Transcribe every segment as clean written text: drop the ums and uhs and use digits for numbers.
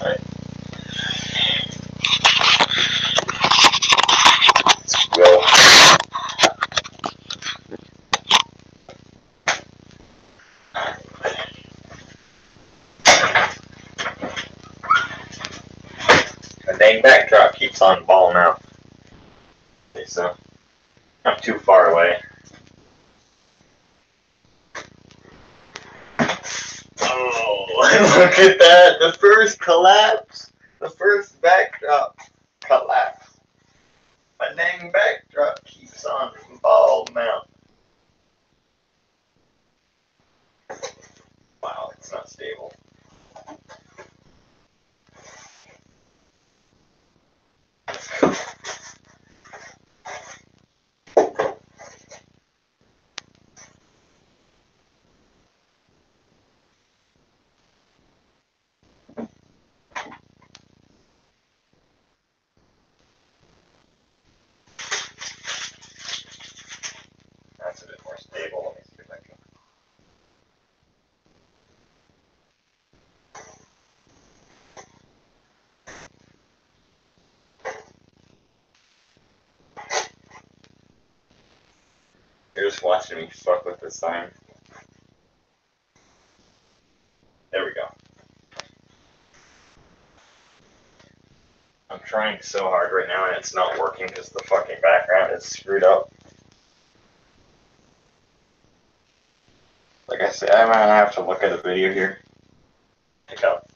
Alright. Let's go. The dang backdrop keeps on balling out. Okay, so not too far away. Oh, look at that! The first collapse! The first backdrop collapse. My dang backdrop keeps on balling out. Wow, it's not stable. That's a bit more stable. Let me see if I can. You're just watching me fuck with the sign. There we go. I'm trying so hard right now and it's not working because the fucking background is screwed up. Like I said, I might have to look at a video here. Pick up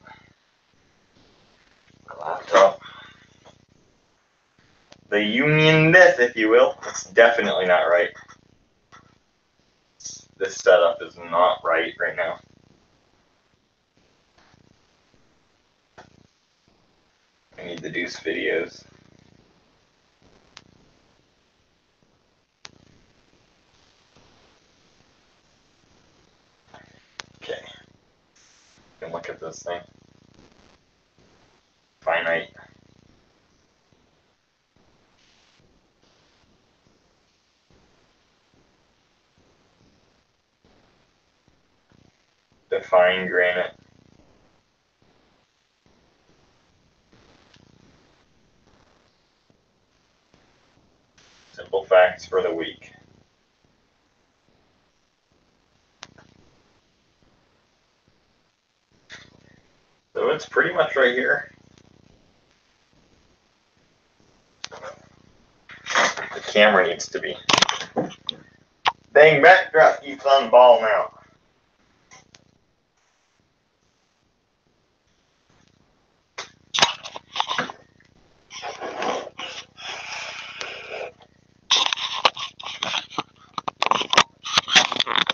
my laptop. The Union myth, if you will. It's definitely not right. This setup is not right now. I need the Deuce videos. Okay. You can look at this thing. Finite. Define granite. Simple facts for the week. So it's pretty much right here. The camera needs to be. Dang backdrop keeps on balling out.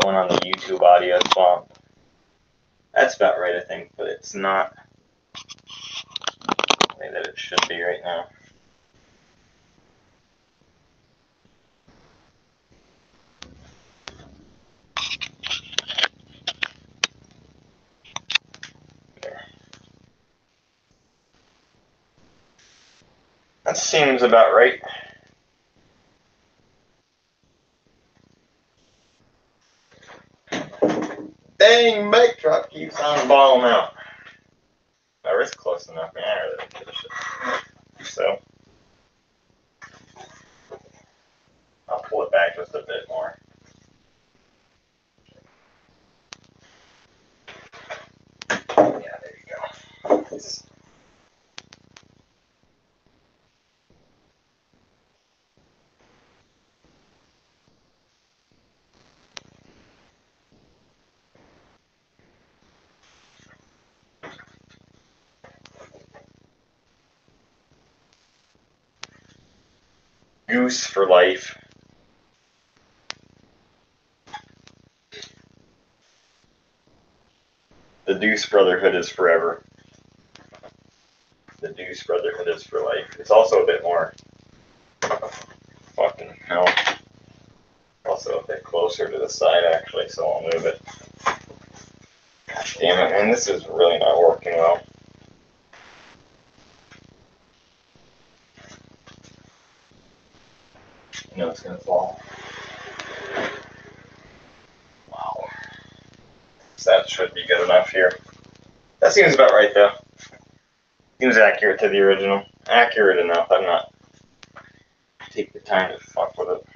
Going on the YouTube audio swamp. That's about right, I think, but it's not the way that it should be right now. There. That seems about right. Dang, backdrop keeps on balling out. My wrist close. close enough. Man, I really don't give a shit. So I'll pull it back just a bit more. Yeah, there you go. Goose for life. The Deuce Brotherhood is forever. The Deuce Brotherhood is for life. It's also a bit more fucking hell. Also a bit closer to the side actually, so I'll move it. Gosh damn it, man, this is really not working well. You know it's gonna fall. Wow. So that should be good enough here. That seems about right though. Seems accurate to the original. Accurate enough. I'm not take the time to fuck with it.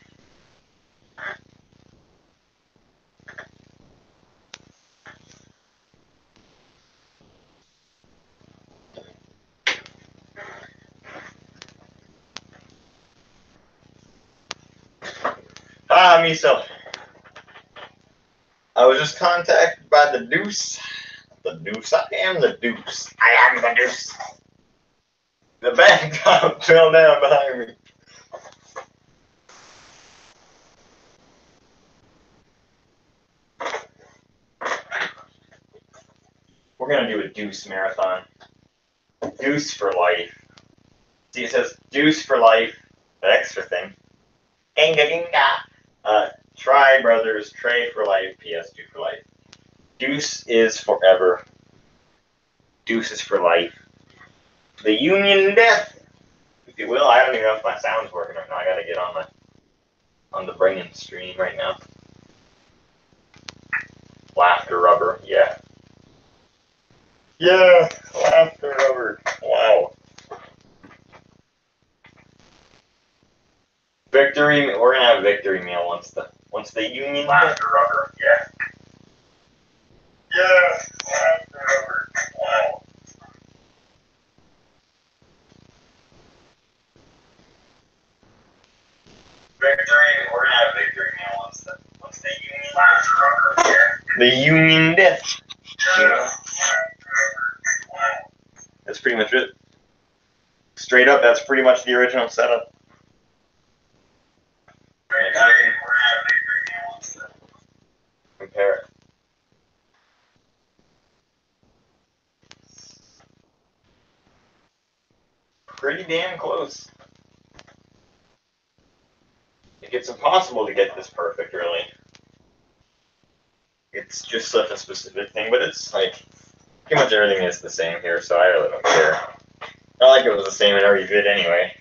Ah, Miso. I was just contacted by the Deuce. The Deuce. I am the Deuce. I am the Deuce. The backdrop fell down behind me. We're gonna do a Deuce marathon. Deuce for life. See, it says Deuce for life. The extra thing. Inga dinga. Try brothers. Trey for life. PS2 for life. Deuce is forever. Deuce is for life. The Union Death, if you will. I don't even know if my sound's working right now. I gotta get on the bringing stream right now. Laughter rubber, yeah. Yeah, laughter rubber. Wow. Victory. We're gonna have a victory meal once the Union laughter rubber. Yeah. Yeah, laughter rubber. Wow. Victory. We're gonna have a victory meal once the Union laughter rubber. Yeah. The Union Death. Yeah. That's pretty much it. Straight up, that's pretty much the original setup. Compare it. Pretty damn close. It's impossible to get this perfect, really. It's just such a specific thing, but it's like, pretty much everything is the same here, so I really don't care. Not like it was the same in every vid anyway.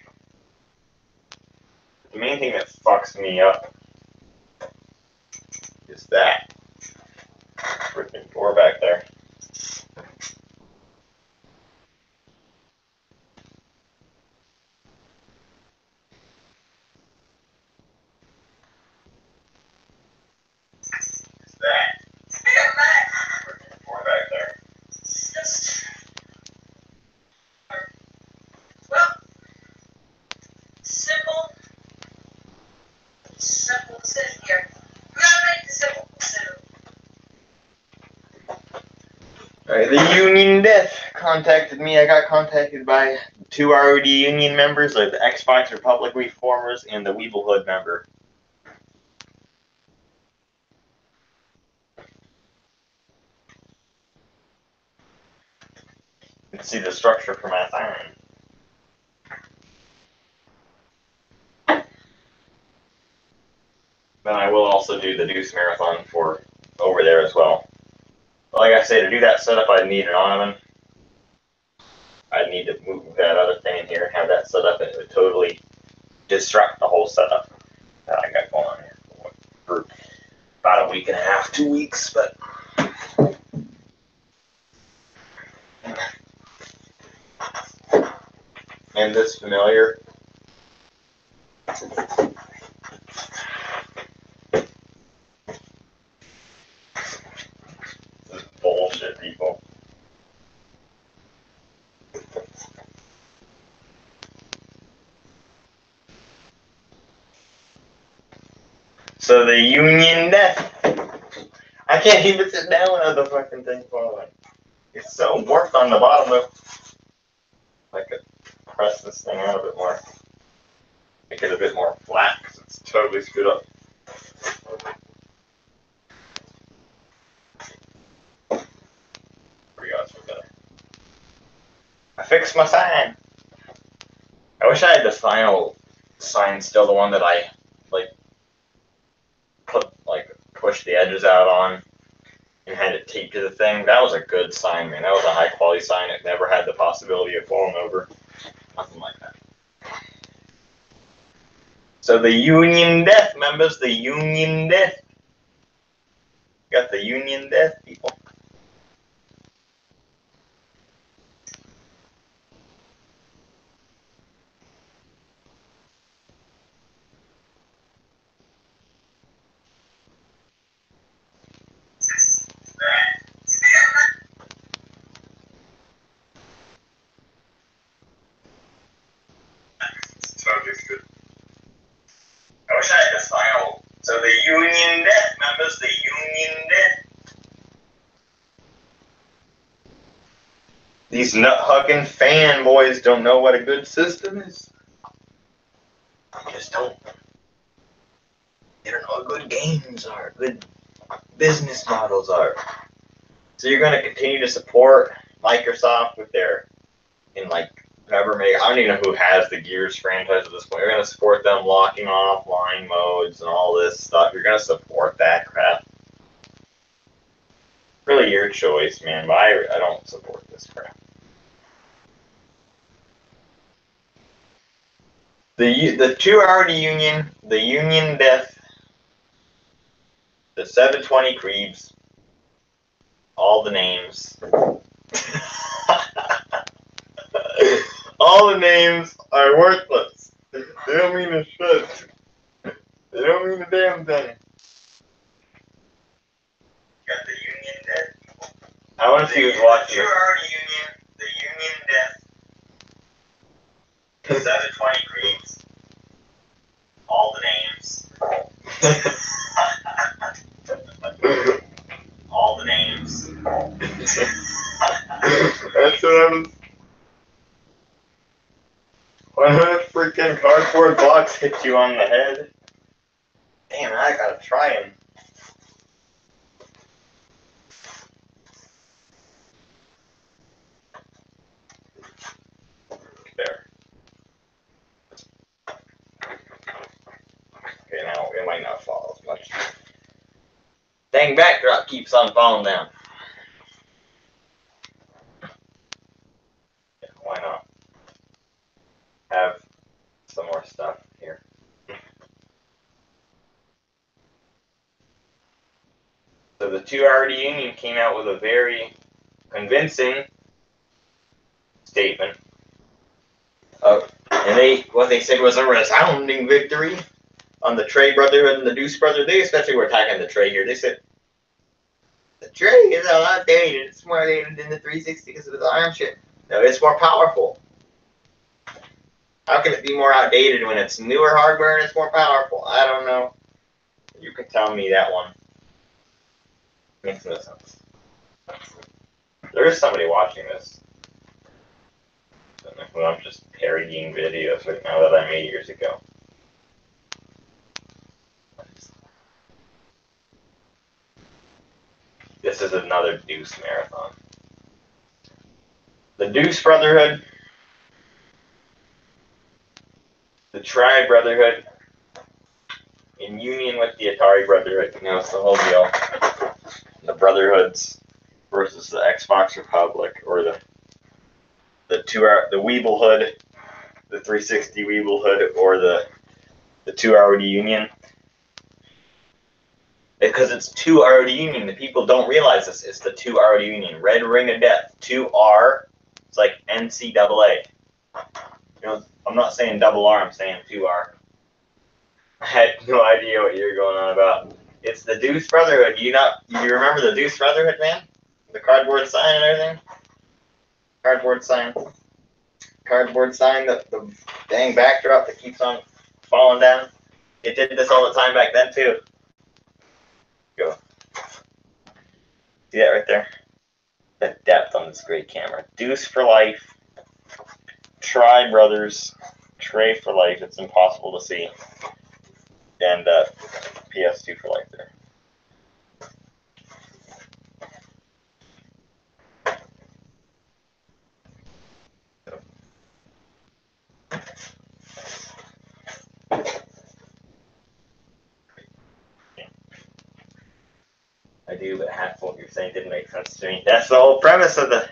The main thing that fucks me up is that freaking door back there. Is that freaking door back there. Well, simple decision here. We gotta make the simple decision. Alright, the Union Death contacted me. I got contacted by 2 ROD Union members, like the Xbox Republic Reformers and the Weeble Hood member. You can see the structure for Mass Iron. Then I will also do the Deuce Marathon for over there as well. But like I say, to do that setup, I'd need an oven. I'd need to move that other thing in here and have that set up, and it would totally disrupt the whole setup that I got going on here for about a week and a half, 2 weeks, but find this familiar? This is bullshit, people. So the Union Death. I can't even sit down without the fucking thing falling. It's so warped on the bottom though. I could press this thing out a bit more. Make it a bit more flat because it's totally screwed up. There we go, that's better. I fixed my sign. I wish I had the final sign still, the one that I pushed the edges out on and had it taped to the thing. That was a good sign, man. That was a high quality sign. It never had the possibility of falling over. Nothing like that. So the Union Death, members, the Union Death. Got the Union Death, people. I wish I had this final. So the Union Death, members, the Union Death. These nut-hugging fanboys don't know what a good system is. They just don't. They don't know what good games are, good business models are. So you're going to continue to support Microsoft with their, whoever I don't even know who has the Gears franchise at this point. You're going to support them locking offline modes and all this stuff. You're going to support that crap. Really your choice, man, but I don't support this crap. The 2-hour Union, the Union Death, the 720 Creeps, all the names. All the names are worthless. They don't mean a shit. They don't mean a damn thing. Got the Union Death. I want to see who's watching. The 2-hour Union, the Union Death, the 720 Creeps, all the names. All the names. That's what I was. When the freaking cardboard box hits you on the head. Damn, I gotta try him. There. Okay, now it might not fall as much. Dang, backdrop keeps on falling down. Yeah, why not? Have some more stuff here. So the 2-hour Union came out with a very convincing statement. And what they said was a resounding victory on the Trey Brotherhood and the Deuce Brotherhood. They especially were attacking the Trey here. They said, the Trey is a lot dated. It's more dated than the 360 because of the arm shit. No, it's more powerful. How can it be more outdated when it's newer hardware and it's more powerful? I don't know. You can tell me that one. Makes no sense. There is somebody watching this. Well, I'm just parodying videos right now that I made years ago. This is another Deuce marathon. The Deuce Brotherhood, the Tri Brotherhood, in union with the Atari Brotherhood. You know, it's the whole deal. The Brotherhoods versus the Xbox Republic, or the Weeble Hood, the 360 Weeble Hood, or the 2-hour Union. Because it's 2-hour Union. The people don't realize this. It's the 2-hour Union. Red Ring of Death. 2R. It's like NCAA. You know, I'm not saying double R, I'm saying 2R. I had no idea what you were going on about. It's the Deuce Brotherhood. You remember the Deuce Brotherhood, man? The cardboard sign and everything? Cardboard sign. Cardboard sign, the dang backdrop that keeps on falling down. It did this all the time back then, too. Go. See that right there? The depth on this great camera. Deuce for life. Try Brothers. Trey for life. It's impossible to see. And PS2 for life there. I do, but half what you're saying didn't make sense to me. That's the whole premise of the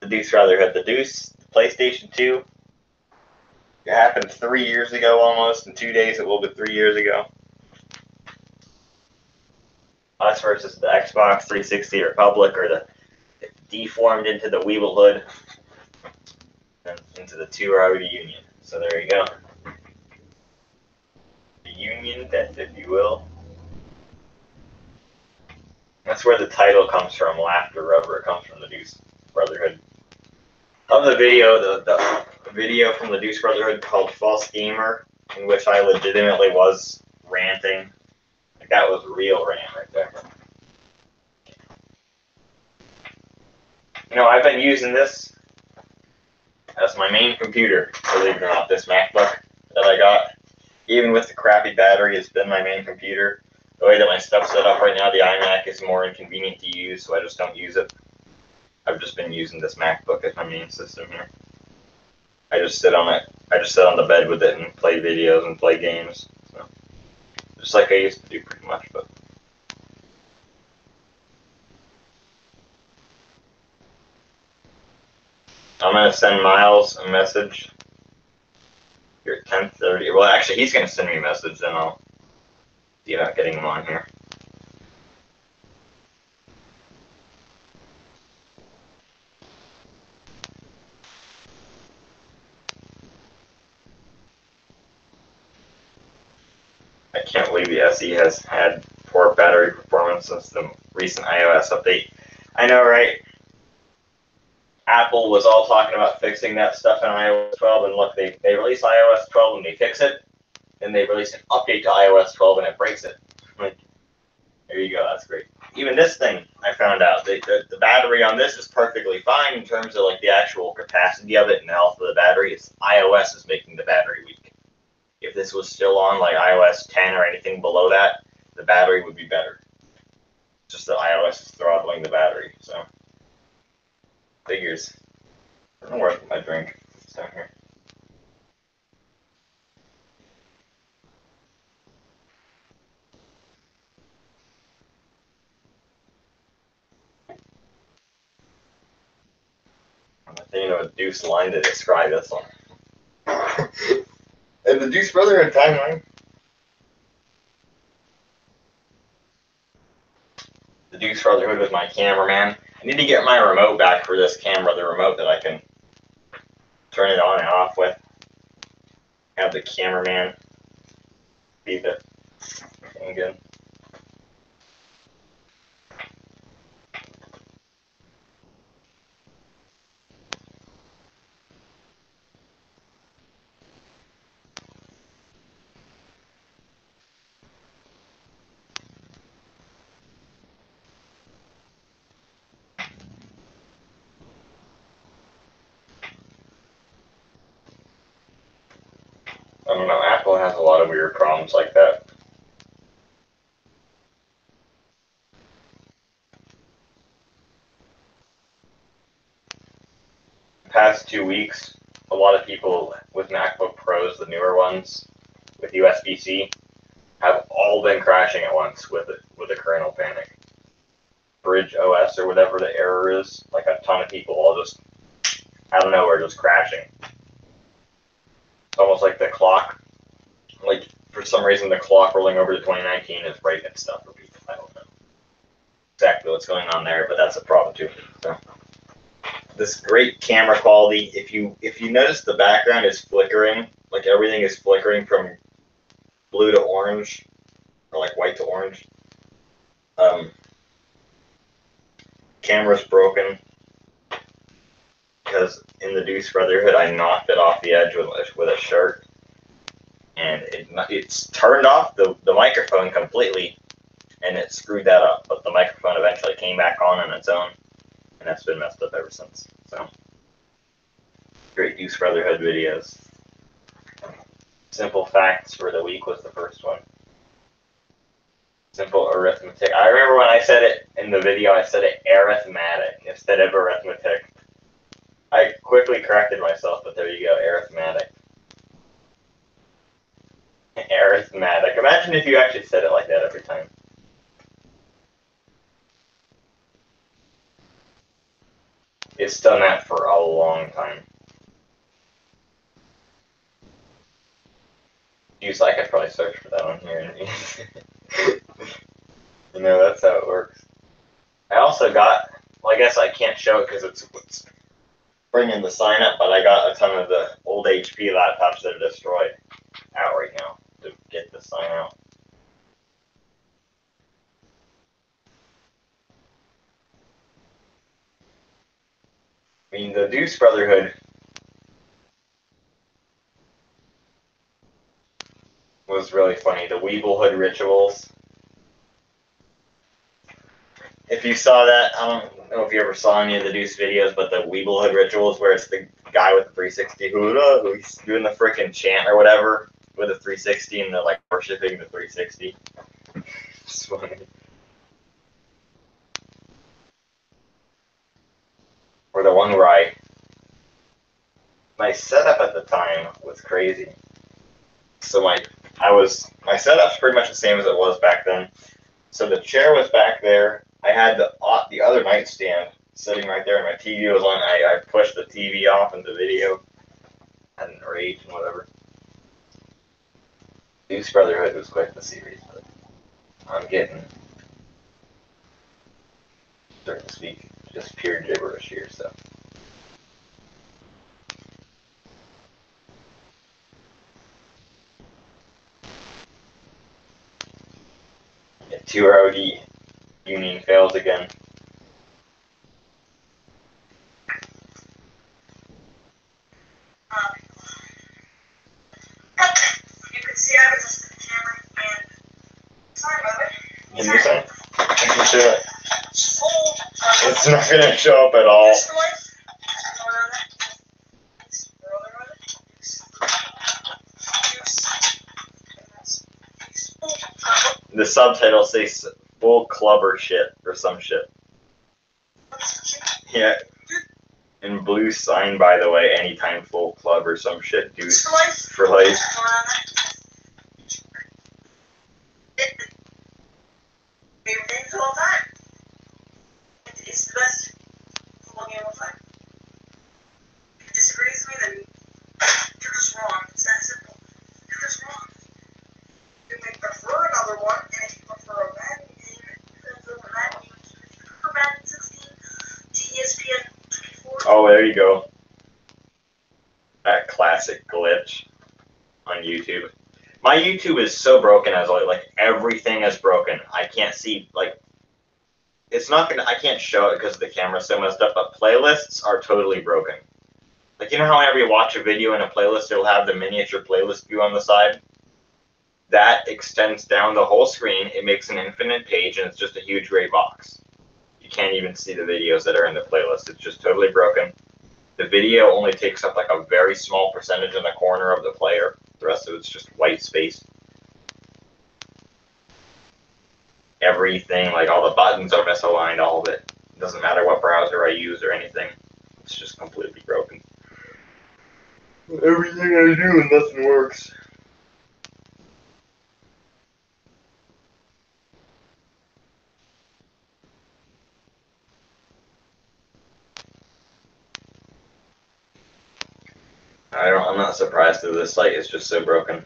Deuce Brotherhood. The Deuce, the PlayStation 2. It happened 3 years ago almost. In 2 days it will be 3 years ago. Us versus the Xbox 360 Republic, or the deformed into the Weeblehood and into the 2R Union. So there you go. The Union, death, if you will. That's where the title comes from, Laughter Rubber. It comes from the Deuce Brotherhood. Of the video, the video from the Deuce Brotherhood called False Gamer, in which I legitimately was ranting. Like, that was real rant right there. You know, I've been using this as my main computer, believe it or not. This MacBook that I got, even with the crappy battery, it's been my main computer. The way that my stuff's set up right now, the iMac is more inconvenient to use, so I just don't use it. I've just been using this MacBook as my main system here. I just sit on it. I just sit on the bed with it and play videos and play games. So, just like I used to do, pretty much. But I'm gonna send Miles a message here at 10:30. Well, actually, he's gonna send me a message, then I'll see about getting him on here. I can't believe the SE has had poor battery performance since the recent iOS update. I know, right? Apple was all talking about fixing that stuff in iOS 12, and look, they release iOS 12 and they fix it, and they release an update to iOS 12 and it breaks it. Like, there you go, that's great. Even this thing, I found out, the battery on this is perfectly fine in terms of like the actual capacity of it and the health of the battery. It's iOS is making the battery weak. If this was still on like iOS 10 or anything below that, the battery would be better. Just that iOS is throttling the battery, so figures. I don't know where my drink. It's down here. I'm thinking of a Deuce line to describe this one. And the Deuce Brotherhood timeline. The Deuce Brotherhood with my cameraman. I need to get my remote back for this camera, the remote that I can turn it on and off with. Have the cameraman be the thing again. I don't know, Apple has a lot of weird problems like that. The past 2 weeks, a lot of people with MacBook Pros, the newer ones, with USB-C, have all been crashing at once with a kernel panic. Bridge OS or whatever the error is, like a ton of people all just, out of nowhere, just crashing. It's almost like the clock, like for some reason the clock rolling over to 2019 is breaking stuff for people. I don't know exactly what's going on there, but that's a problem too. So. this great camera quality. If you notice the background is flickering, like everything is flickering from blue to orange, or like white to orange. Camera's broken because in the Deuce Brotherhood I knocked it off the edge with a shirt, and it's turned off the microphone completely, and it screwed that up. But the microphone eventually came back on its own, and that's been messed up ever since. So, great Deuce Brotherhood videos. Simple facts for the week was the first one. Simple arithmetic. I remember when I said it in the video, I said it arithmetic instead of arithmetic. I quickly corrected myself, but there you go, arithmetic. Arithmetic. Imagine if you actually said it like that every time. It's done that for a long time. Use, I could probably search for that one here. You know, that's how it works. I also got, well, I guess I can't show it because it's bringing the sign up, but I got a ton of the old HP laptops that are destroyed out right now to get the sign out. I mean, the Deuce Brotherhood was really funny. The Weeblehood rituals. If you saw that, I don't know if you ever saw any of the Deuce videos, but the Weeblehood rituals where it's the guy with the 360 who's doing the frickin' chant or whatever with the 360 and they're like worshiping the 360. It's funny. Or the one where my setup at the time was crazy. So my setup's pretty much the same as it was back then. So the chair was back there. I had the other nightstand sitting right there, and my TV was on. I pushed the TV off in the video. I didn't rage and whatever. Deuce Brotherhood was quite the series, but I'm starting to speak just pure gibberish here, so. Yeah, 2 ROD Union fails again. You can see I was just in the camera and sorry about it. Can you say? Can you say it? It's not gonna show up at all. The subtitles say full clubber shit or some shit. Yeah. In blue sign, by the way, anytime full club or some shit, dude. For life. It's the best football game of all time. If you disagree with me, then you're just wrong. It's that simple. You're just wrong. You may prefer another one, and if you prefer a Madden game, if you prefer Madden 16 to ESPN 24. Oh, there you go. That classic glitch on YouTube. My YouTube is so broken as always. Like everything is broken. I can't see like. It's not gonna. I can't show it because the camera's so messed up. But playlists are totally broken. Like you know how whenever you watch a video in a playlist, it'll have the miniature playlist view on the side. That extends down the whole screen. It makes an infinite page, and it's just a huge gray box. You can't even see the videos that are in the playlist. It's just totally broken. The video only takes up like a very small percentage in the corner of the player. The rest of it's just white space. Everything, like all the buttons are misaligned, all of it. It doesn't matter what browser I use or anything. It's just completely broken. Everything I do and nothing works. I'm not surprised that this site is just so broken.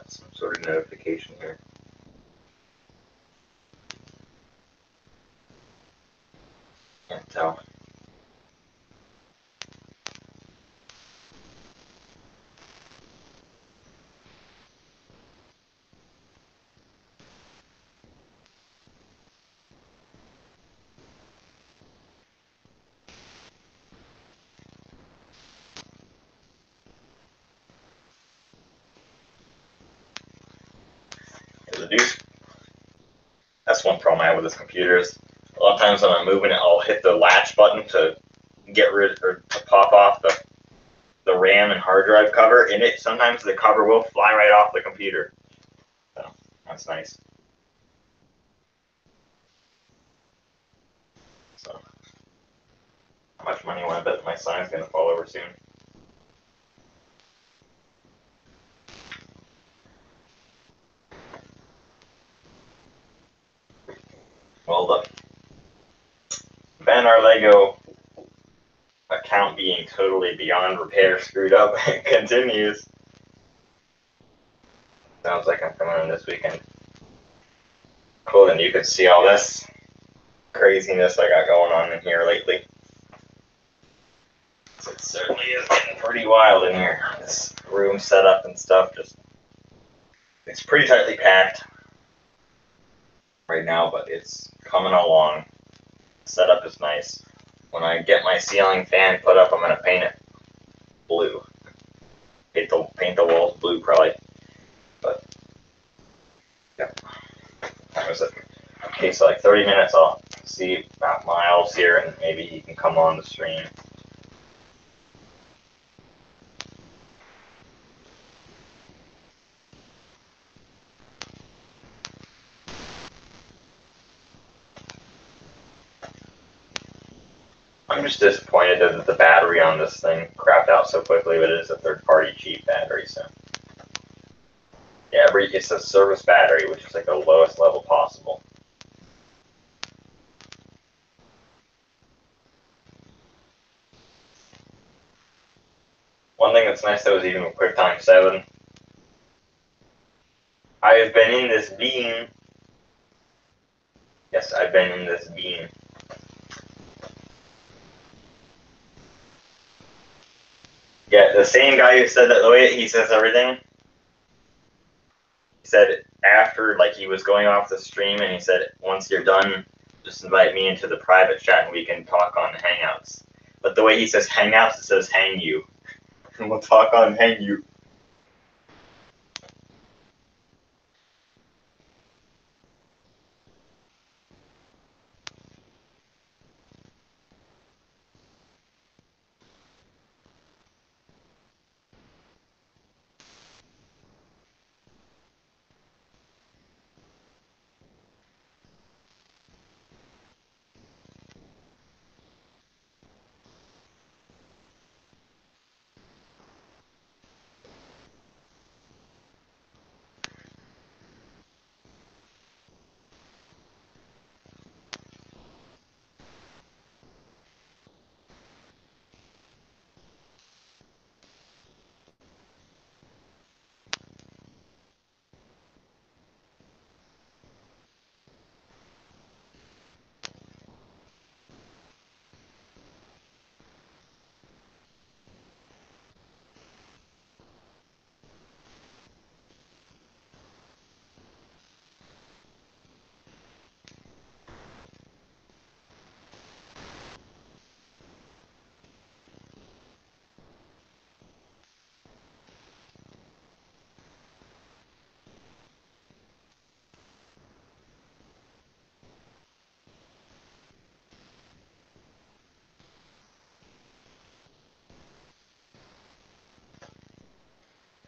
got some sort of notification here. Can't tell. The deuce. That's one problem I have with this computer is a lot of times when I'm moving it, I'll hit the latch button to get rid or to pop off the RAM and hard drive cover, and sometimes the cover will fly right off the computer. So that's nice. So how much money will I bet my sign's gonna fall over soon? Well, the Ben Arlego account being totally beyond repair screwed up continues. Sounds like I'm coming in this weekend. Cool, then you could see all this craziness I got going on in here lately. So it certainly is getting pretty wild in here. This room setup and stuff, it's pretty tightly packed right now, but it's coming along. Setup is nice. When I get my ceiling fan put up, I'm gonna paint it blue. Paint the walls blue probably. But yeah, that was it. Okay, so like 30 minutes, I'll see about Miles here, and maybe he can come on the stream. I'm just disappointed that the battery on this thing crapped out so quickly, but it is a third-party cheap battery, so. Yeah, it's a service battery, which is like the lowest level possible. One thing that's nice though is even with QuickTime 7, I have been in this beam. Yes, I've been in this beam. Yeah, the same guy who said that the way he says everything. He said after, like, he was going off the stream, and he said, once you're done, just invite me into the private chat and we can talk on Hangouts. But the way he says Hangouts, it says hang you. And we'll talk on hang you.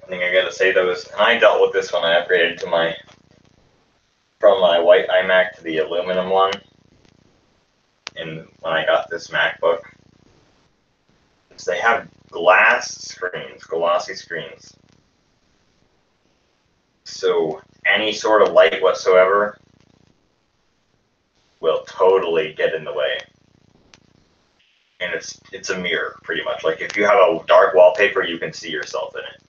I think I gotta say those, and I dealt with this when I upgraded to from my white iMac to the aluminum one, and when I got this MacBook. So they have glossy screens. So any sort of light whatsoever will totally get in the way. And it's a mirror, pretty much. Like if you have a dark wallpaper, you can see yourself in it.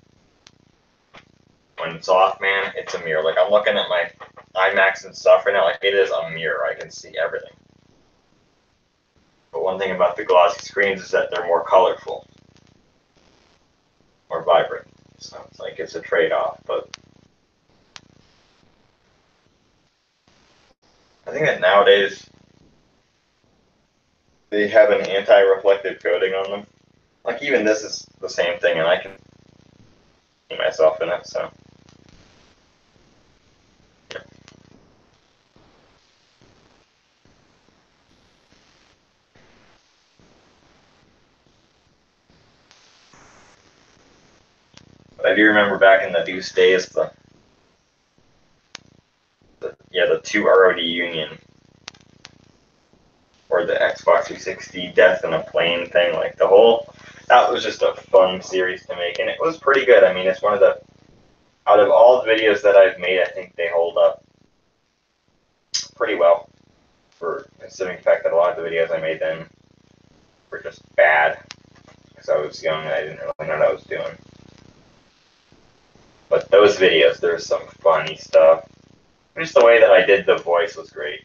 when it's off, man, it's a mirror. Like, I'm looking at my IMAX and stuff right now, like, it is a mirror. I can see everything. But one thing about the glossy screens is that they're more colorful, more vibrant. So it's like it's a trade-off, but I think that nowadays they have an anti-reflective coating on them. Like, even this is the same thing, and I can see myself in it, so. Yeah. But I do remember back in the Deuce days, the 2 ROD Union, or the Xbox 360 Death in a Plane thing, like the whole, that was just a fun series to make, and it was pretty good. I mean, it's one of the, out of all the videos that I've made, I think they hold up pretty well, for considering the fact that a lot of the videos I made then were just bad, because I was young and I didn't really know what I was doing. But those videos, there's some funny stuff. Just the way that I did the voice was great.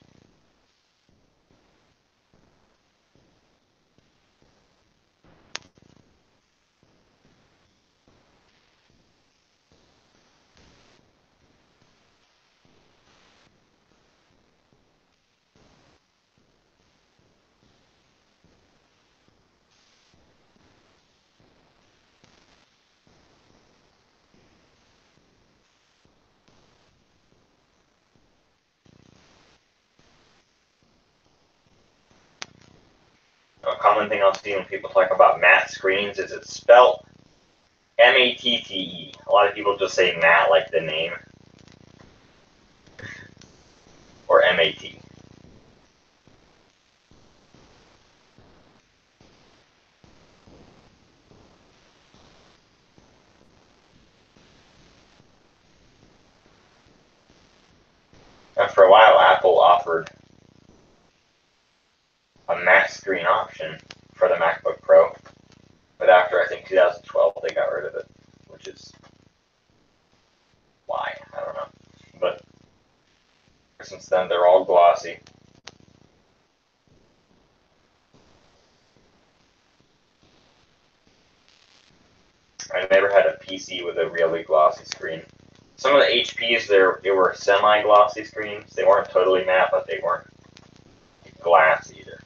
A common thing I'll see when people talk about matte screens is it's spelled M-A-T-T-E. A lot of people just say matte like the name. Or M-A-T. And for a while, Apple offered a matte screen option for the MacBook Pro. But after, I think, 2012, they got rid of it. Which is why, I don't know. But since then, they're all glossy. I never had a PC with a really glossy screen. Some of the HPs, they were semi-glossy screens. They weren't totally matte, but they weren't glass either.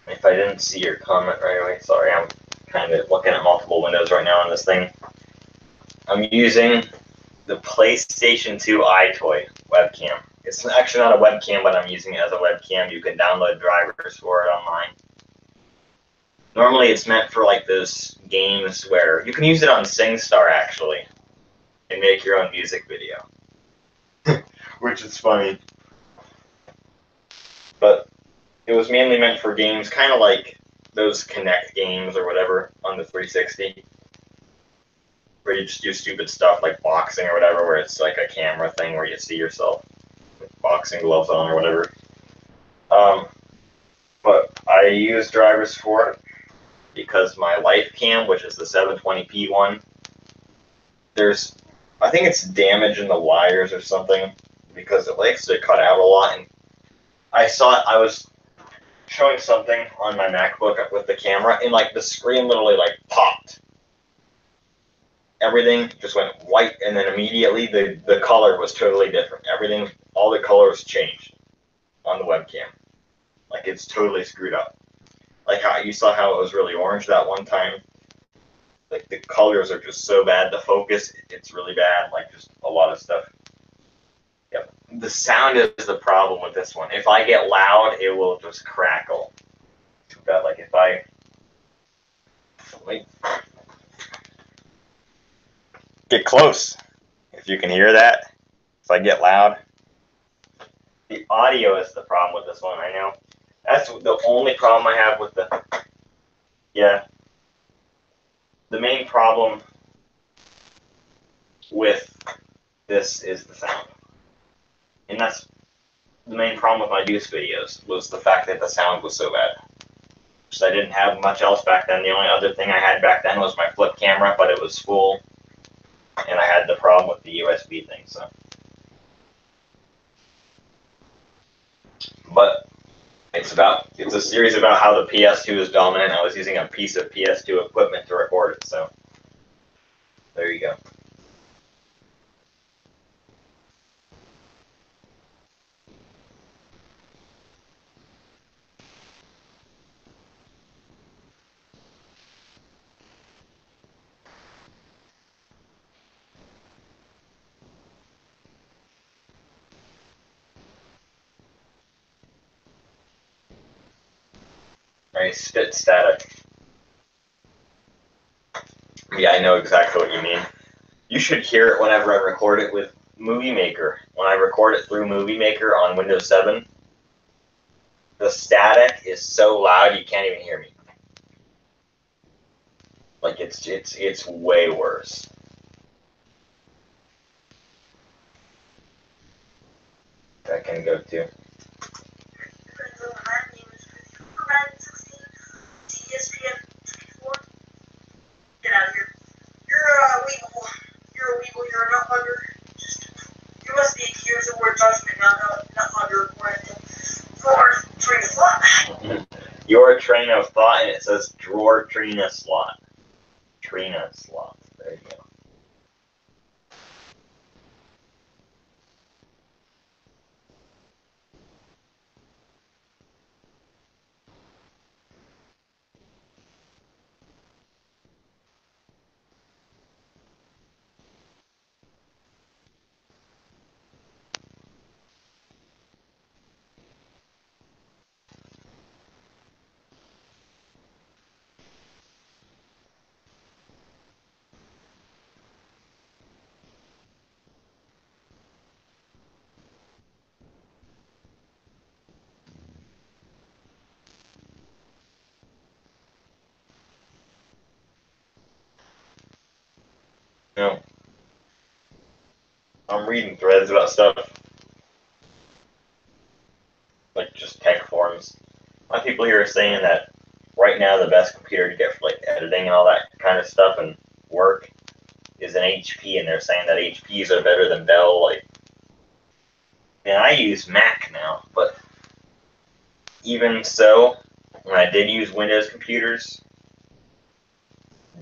If I didn't see your comment right away, sorry, I'm kind of looking at multiple windows right now on this thing. I'm using the PlayStation 2 iToy webcam. It's actually not a webcam, but I'm using it as a webcam. You can download drivers for it online. Normally, it's meant for like those games where you can use it on SingStar actually and make your own music video, which is funny. But it was mainly meant for games, kind of like those Kinect games or whatever on the 360, where you just do stupid stuff like boxing or whatever, where it's like a camera thing where you see yourself with boxing gloves on or whatever. But I use drivers for it because my LifeCam, which is the 720p one, there's I think it's damage in the wires or something because it likes to cut out a lot. And I was showing something on my MacBook with the camera, and like the screen literally like popped. Everything just went white, and then immediately the color was totally different. Everything, all the colors changed on the webcam. Like it's totally screwed up. Like how you saw how it was really orange that one time. Like the colors are just so bad. The focus, it's really bad. Like just a lot of stuff. Yep. The sound is the problem with this one. If I get loud, it will just crackle. Too bad. Like if I wait. Get close. If you can hear that, if I get loud. The audio is the problem with this one, I know. That's the only problem I have with the, yeah. The main problem with this is the sound. And that's the main problem with my Deuce videos, was the fact that the sound was so bad. So I didn't have much else back then. The only other thing I had back then was my flip camera, but it was full. And I had the problem with the USB thing, so. But it's a series about how the PS2 is dominant. I was using a piece of PS2 equipment to record it, so there you go. Alright, spit static. Yeah, I know exactly what you mean. You should hear it whenever I record it with Movie Maker. When I record it through Movie Maker on Windows 7, the static is so loud you can't even hear me. Like it's way worse. That can go too. Get out of here. You're a weeble. You're a weeble. You're not under. You must be accused of word judgment, not under for train of thought. Your train of thought, and it says drawer Trina slot. Trina slot. There you go. No. I'm reading threads about stuff. Like just tech forums. A lot of people here are saying that right now the best computer to get for like editing and all that kind of stuff and work is an HP, and they're saying that HPs are better than Dell. Like, and I use Mac now, but even so, when I did use Windows computers,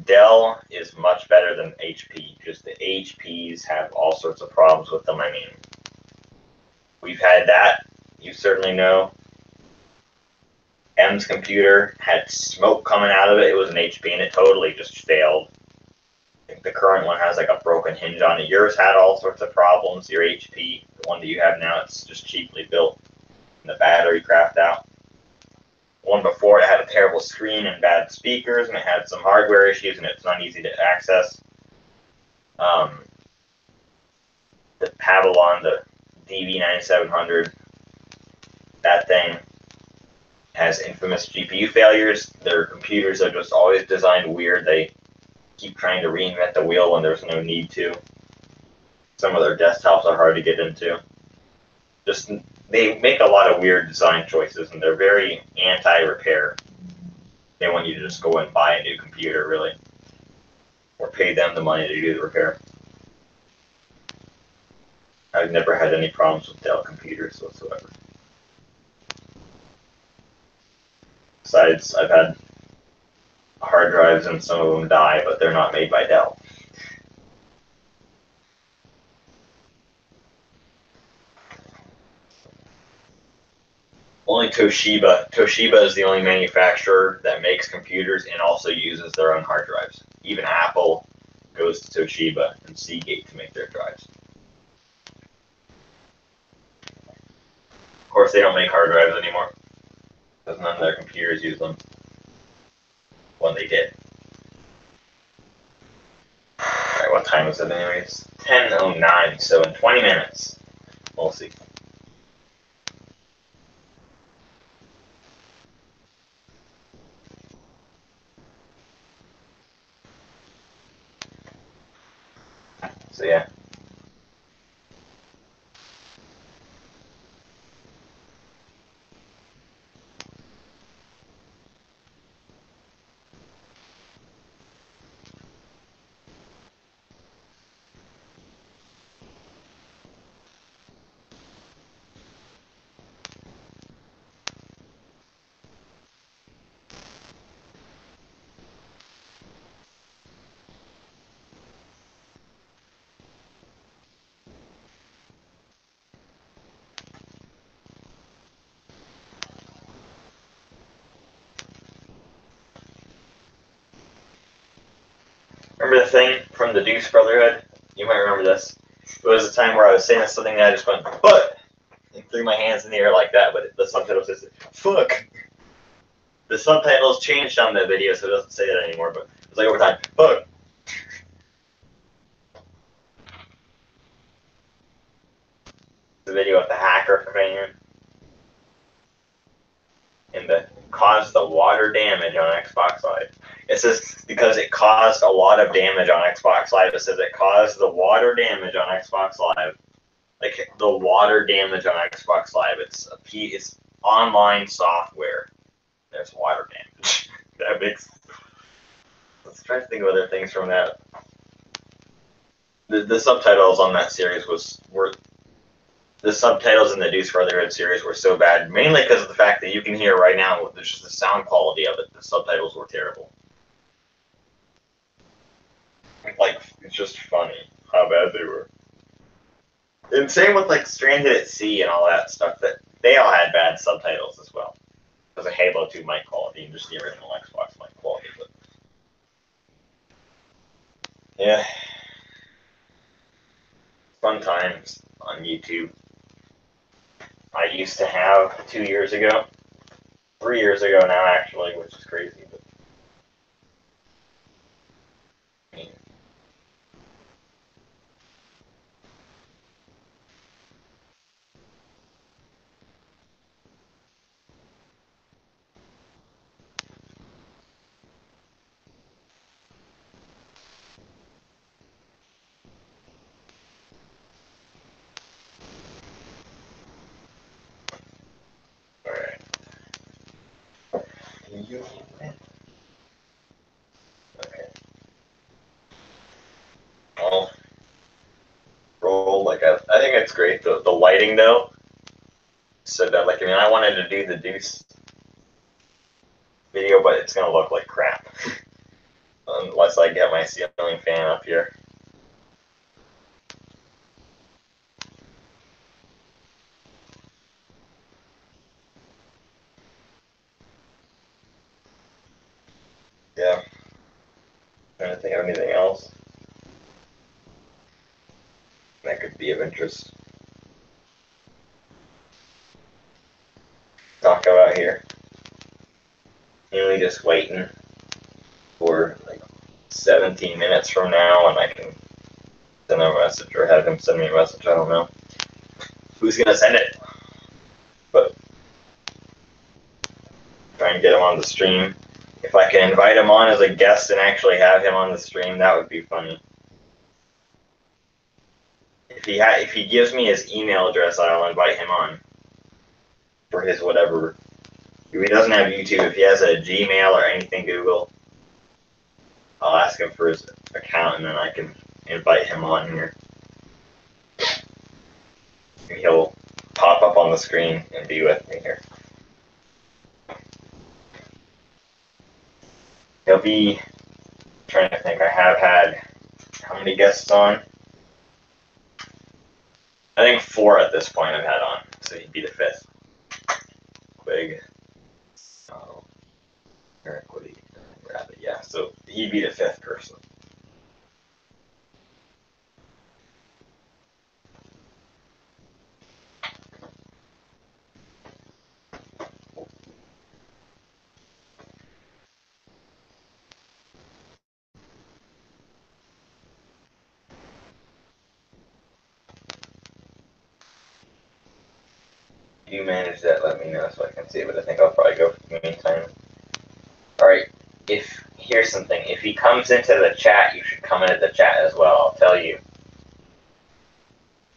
Dell is much better than HP. Just the HPs have all sorts of problems with them. I mean, we've had that. You certainly know. M's computer had smoke coming out of it. It was an HP, and it totally just failed. I think the current one has like a broken hinge on it. Yours had all sorts of problems. Your HP, the one that you have now, it's just cheaply built. And the battery crapped out. The one before it had a terrible screen and bad speakers, and it had some hardware issues, and it's not easy to access. The Pavilion, the DV9700, that thing has infamous GPU failures. Their computers are just always designed weird. They keep trying to reinvent the wheel when there's no need to. Some of their desktops are hard to get into. Just they make a lot of weird design choices, and they're very anti-repair. They want you to just go and buy a new computer, really, or pay them the money to do the repair. I've never had any problems with Dell computers whatsoever. Besides, I've had hard drives and some of them die, but they're not made by Dell. Only Toshiba. Toshiba is the only manufacturer that makes computers and also uses their own hard drives. Even Apple goes to Toshiba and Seagate to make their drives. Of course, they don't make hard drives anymore, because none of their computers use them when they did. Alright, what time is it anyways? 10:09, so in 20 minutes. We'll see. So yeah. Remember the thing from the Deuce Brotherhood? You might remember this. It was a time where I was saying something and I just went, "But!" and threw my hands in the air like that, but the subtitle says, "Fuck!" The subtitles changed on the video, so it doesn't say that anymore, but it's like over time, "Fuck!" The video of the hacker companion. And that caused the water damage on Xbox Live. It says because it caused a lot of damage on Xbox Live. It says it caused the water damage on Xbox Live. Like the water damage on Xbox Live. It's online software. There's water damage. That makes. Let's try to think of other things from that. The subtitles on that series were. The subtitles in the Deuce Brotherhood series were so bad, mainly because of the fact that you can hear right now, there's just the sound quality of it. The subtitles were terrible. Like, it's just funny how bad they were. And same with like Stranded at Sea and all that stuff. That they all had bad subtitles as well, because of Halo 2 mic quality and just the original Xbox mic quality. But yeah, fun times on YouTube. I used to have 2 years ago, 3 years ago now actually, which is crazy. But I mean, alright. Okay. I'll roll like I think it's great. The lighting though. So that like I wanted to do the Deuce video, but it's gonna look like crap unless I get my ceiling fan up here. Yeah. Trying to think of anything else that could be of interest. Talk about here. Mainly just waiting for like 17 minutes from now, and I can send him a message or have him send me a message. I don't know who's gonna send it, but try and get him on the stream. If I can invite him on as a guest and actually have him on the stream, that would be funny. If he gives me his email address, I'll invite him on for his whatever. If he doesn't have YouTube, if he has a Gmail or anything Google, I'll ask him for his account and then I can invite him on here. on the screen and be with me here. He'll be, trying to think, I have had, how many guests on? I think 4 at this point I've had on, so he'd be the 5th. Quig. Eric Woody. Rabbit, yeah, so he'd be the 5th person. If you manage that, let me know so I can see it, but I think I'll probably go for the meantime. Alright, here's something. If he comes into the chat, you should come into the chat as well. I'll tell you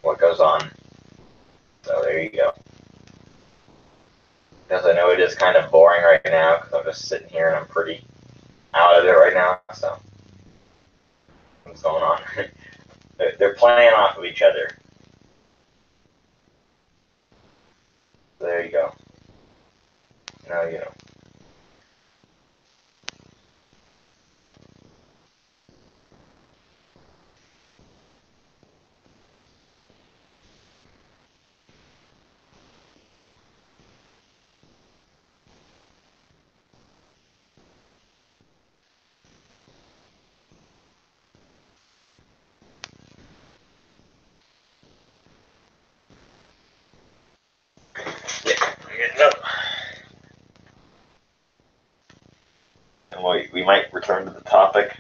what goes on. So there you go. Because I know it is kind of boring right now, because I'm just sitting here and I'm pretty out of it right now, so what's going on? They're playing off of each other. So there you go. Now you know. Yeah, I'm getting up. And we might return to the topic.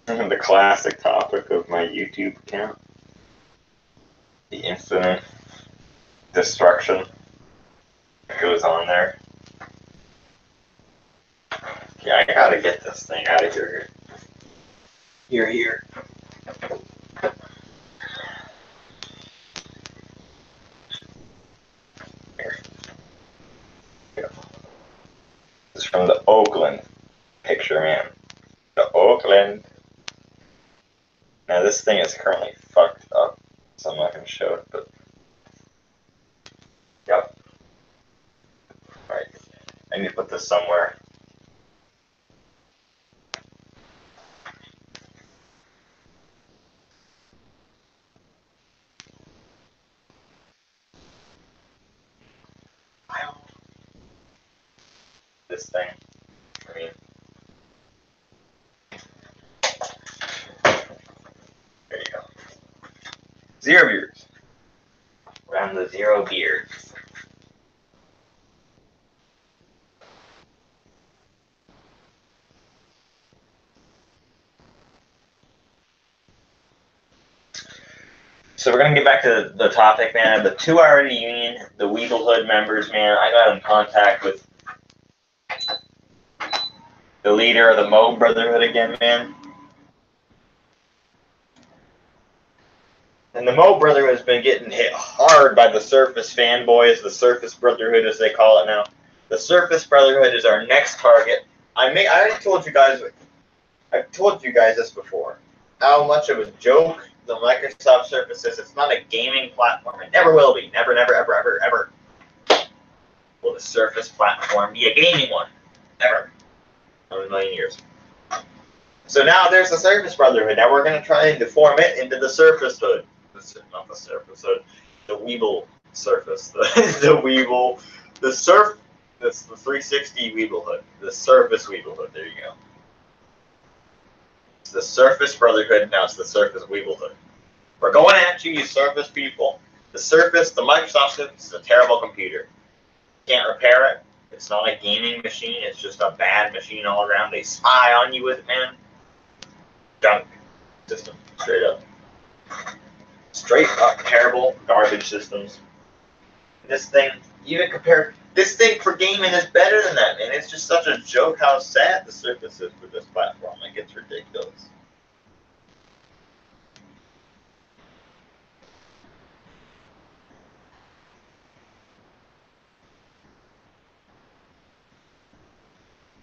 The classic topic of my YouTube account. The infinite destruction that goes on there. Yeah, I gotta get this thing out of here. Here. This is from the Oakland picture, man. The Oakland. Now this thing is currently fucked up, so I'm not gonna show it, but yep. Alright. I need to put this somewhere. This thing. I mean, there you go. 0 beers. Around the 0 beers. So we're gonna get back to the topic, man. The 2-hour reunion, the Weeblehood members, man. I got in contact with the leader of the Mo Brotherhood again, man. And the Mo Brotherhood has been getting hit hard by the Surface fanboys, the Surface Brotherhood as they call it now. The Surface Brotherhood is our next target. I already told you guys, I've told you guys this before, how much of a joke the Microsoft Surface is. It's not a gaming platform. It never will be. Never, ever will the Surface platform be a gaming one. Never. Not in a million years. So now there's the Surface Brotherhood. Now we're going to try and deform it into the Surface Hood. Not the Surface Hood. The Weeble Surface. The Weeble. The 360 Weeble Hood. The Surface Weeble Hood. There you go. It's the Surface Brotherhood. Now it's the Surface Weeble Hood. We're going at you, you Surface people. The Surface, the Microsoft Surface is a terrible computer. Can't repair it. It's not a gaming machine. It's just a bad machine all around. They spy on you with it, man. Junk system. Straight up. Straight up terrible garbage systems. This thing, even compared, this thing for gaming is better than that, man. It's just such a joke how sad the Surface is for this platform. Like, it's ridiculous.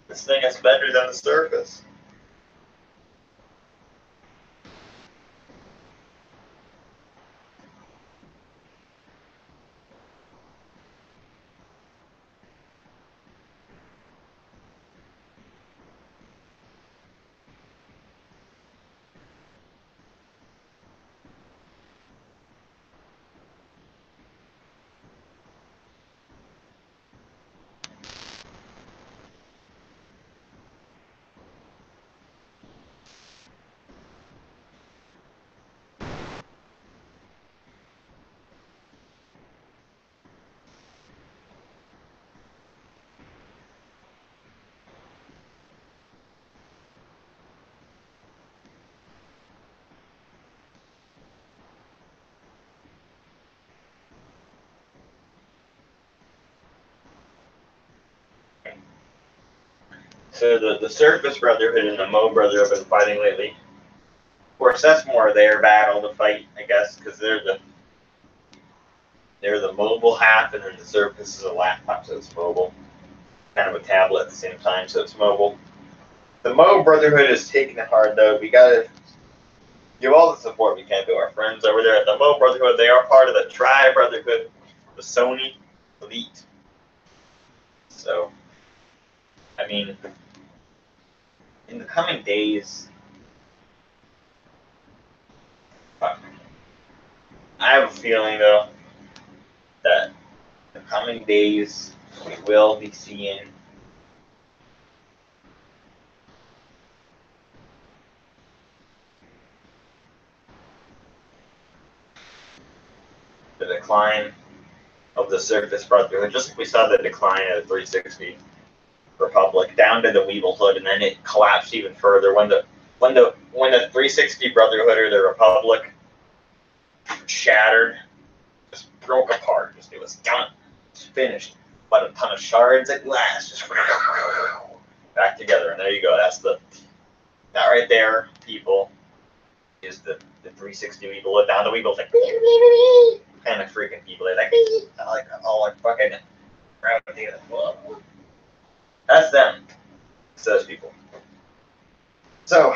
This thing is better than the Surface. So the Surface Brotherhood and the Mo Brotherhood have been fighting lately. Of course, that's more their battle to fight, I guess, because they're the mobile half, and then the Surface is a laptop, so it's mobile. Kind of a tablet at the same time, so it's mobile. The Mo Brotherhood is taking it hard, though. We gotta give all the support we can to our friends over there at the Mo Brotherhood. They are part of the Tri Brotherhood, the Sony Elite. So, I mean, in the coming days, I have a feeling, though, that in the coming days we will be seeing the decline of the Surface Brotherhood, just like we saw the decline of the 360 Republic down to the Weevil Hood, and then it collapsed even further when the 360 Brotherhood or the Republic shattered, just broke apart. It was done, it's finished. But a ton of shards of glass just back together, and there you go. That's that right there, people, is the 360 Weevil Hood down to Weevil's like kind of freaking people. They're like all like fucking gravitating. That's them. It's those people. So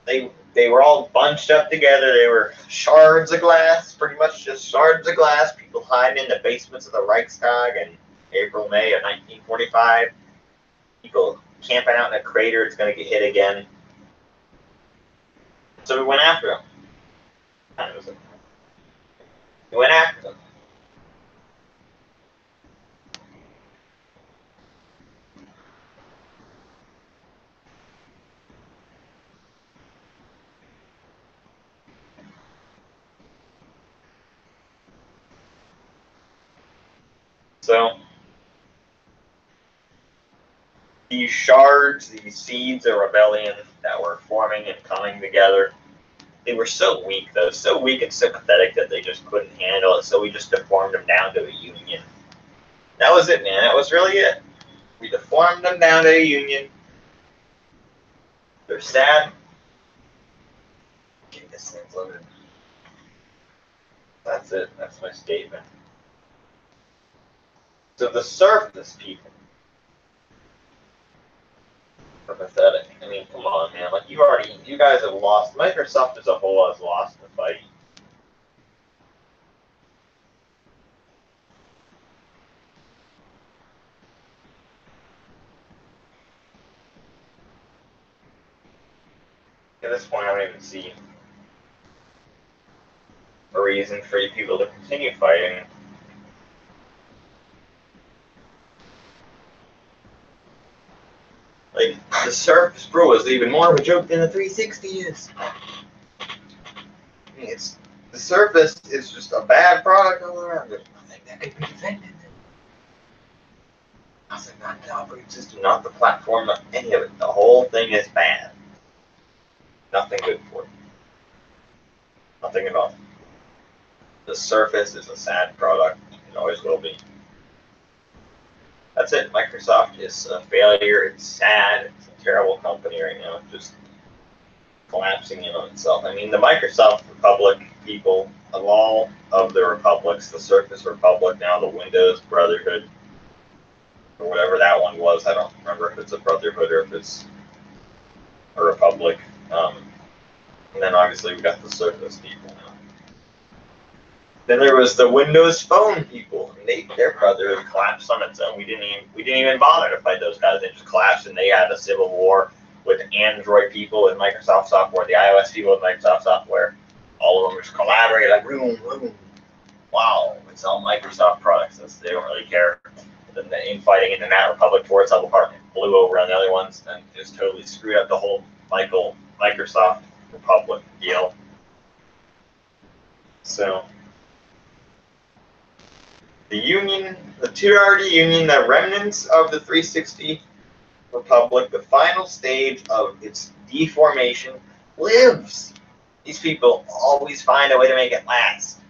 they were all bunched up together. They were shards of glass, pretty much just shards of glass. People hiding in the basements of the Reichstag in April, May of 1945. People camping out in a crater. It's going to get hit again. So we went after them. We went after them. So these shards, these seeds of rebellion that were forming and coming together, they were so weak, though, so weak and so pathetic that they just couldn't handle it, so we just deformed them down to a union. That was it, man. That was really it. We deformed them down to a union. They're sad. Okay, this thing's loaded. That's it. That's my statement. So the Surface people are pathetic. I mean, come on, man. Like, you guys have lost. Microsoft as a whole has lost the fight. At this point, I don't even see a reason for you people to continue fighting. Like, the Surface Pro is even more of a joke than the 360 is. I mean, the Surface is just a bad product all around. There's nothing that can be defended. Nothing, not the operating system, not the platform, not any of it. The whole thing is bad. Nothing good for it. Nothing at all. The Surface is a sad product. It always will be. That's it. Microsoft is a failure. It's sad. It's a terrible company right now. It's just collapsing in on itself. I mean, the Microsoft Republic people, of all of the republics, the Surface Republic, now the Windows Brotherhood, or whatever that one was. I don't remember if it's a Brotherhood or if it's a Republic. And then obviously we got the Surface people now. Then there was the Windows Phone people, and their Brotherhood collapsed on its own. We didn't even bother to fight those guys. They just collapsed, and they had a civil war with Android people and Microsoft software, the iOS people with Microsoft software. All of them just collaborated like boom. Wow, it's all Microsoft products. They don't really care. Then the infighting in the NAT Republic tore itself apart and blew over on the other ones, and just totally screwed up the whole Microsoft Republic deal. So the Union, the 2RD Union, the remnants of the 360 Republic, the final stage of its deformation, lives. These people always find a way to make it last.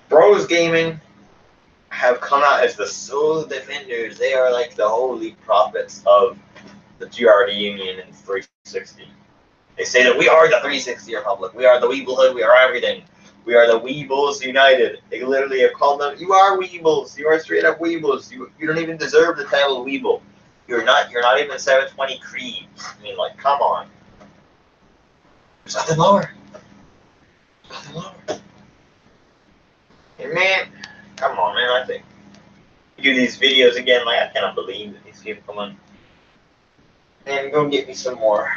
Bros Gaming have come out as the sole defenders. They are like the holy prophets of the GRD Union and 360. They say that we are the 360 Republic. We are the Weeblehood. We are everything. We are the Weebles United. They literally have called them, you are Weebles. You are straight up Weebles. You don't even deserve the title Weeble. You're not even 720 Creed. I mean, like, come on. There's nothing lower. Nothing lower. Hey, man, come on, man. I think you do these videos again. Like, I cannot believe that these people come on. And go get me some more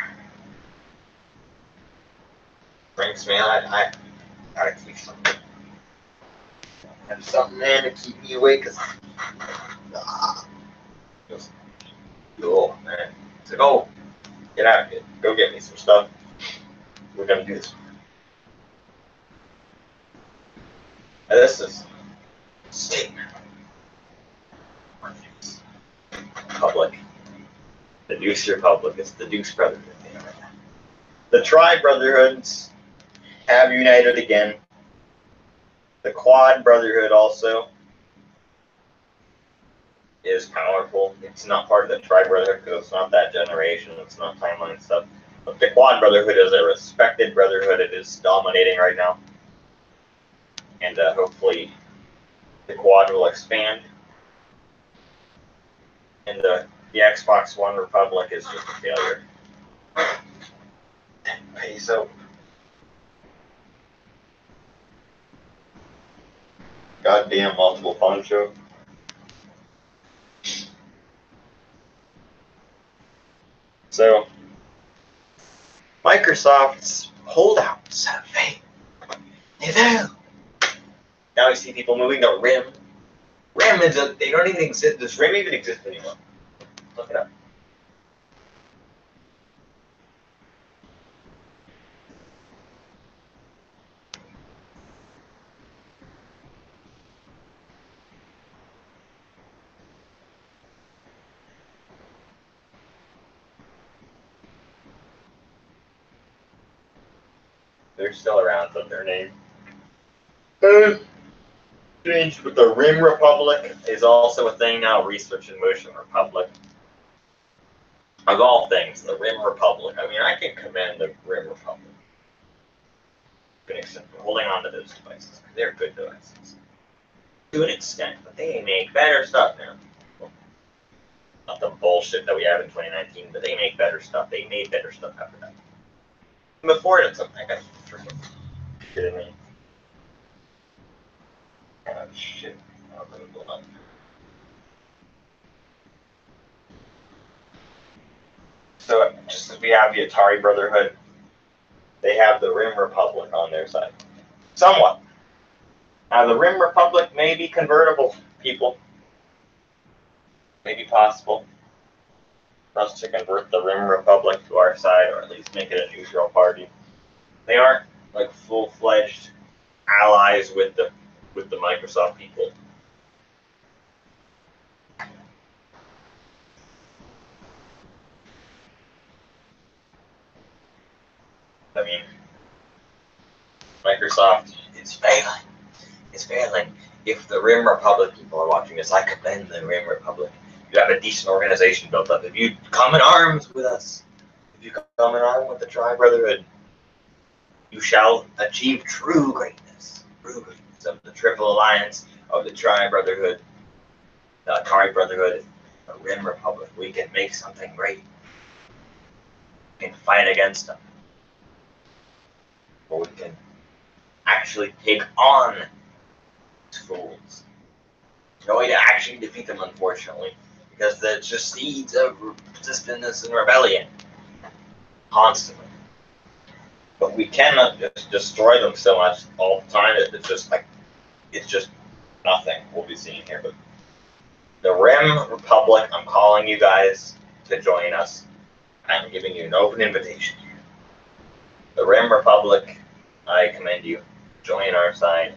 drinks, man. I gotta keep something. Have something, man, to keep me awake. Cause oh, man. So go get out of here. Go get me some stuff. We're gonna do this. And this is statement. Public. The Deuce Republic. It's the Deuce Brotherhood. The Tri Brotherhoods have united again. The Quad Brotherhood also is powerful. It's not part of the Tri Brotherhood because it's not that generation. It's not timeline stuff. But the Quad Brotherhood is a respected brotherhood. It is dominating right now. And hopefully the Quad will expand. And the Xbox One Republic is just a failure. Peso. Goddamn multiple poncho. So, Microsoft's holdouts have failed. They failed. Now we see people moving the RIM. RIM is they don't even exist. Does RIM even exist anymore? Look it up. They're still around, but their name changed. But the RIM Republic is also a thing now. Research in Motion Republic. Of all things, the RIM Republic. I mean, I can commend the RIM Republic. To an extent, for holding on to those devices. They're good devices. To an extent, but they make better stuff now. Not the bullshit that we have in 2019, but they make better stuff. They made better stuff after that. Before it, something I got freaking kidding me. Oh shit. Oh, hold on. So just as we have the Atari Brotherhood, they have the RIM Republic on their side. Somewhat. Now the RIM Republic may be convertible, people. Maybe possible for us to convert the RIM Republic to our side, or at least make it a neutral party. They aren't like full-fledged allies with the Microsoft people. I mean, Microsoft is failing. It's failing. If the RIM Republic people are watching this, I commend the RIM Republic. You have a decent organization built up. If you come in arms with us, if you come in arms with the Tri Brotherhood, you shall achieve true greatness. True greatness of the Triple Alliance, of the Tri Brotherhood, the Atari Brotherhood, the RIM Republic. We can make something great. We can fight against them. Or we can actually take on these fools. No way to actually defeat them, unfortunately, because they're just seeds of resistance and rebellion. Constantly. But we cannot just destroy them so much all the time that it's just nothing we'll be seeing here. But the RIM Republic, I'm calling you guys to join us. I'm giving you an open invitation here. The RIM Republic, I commend you. Join our side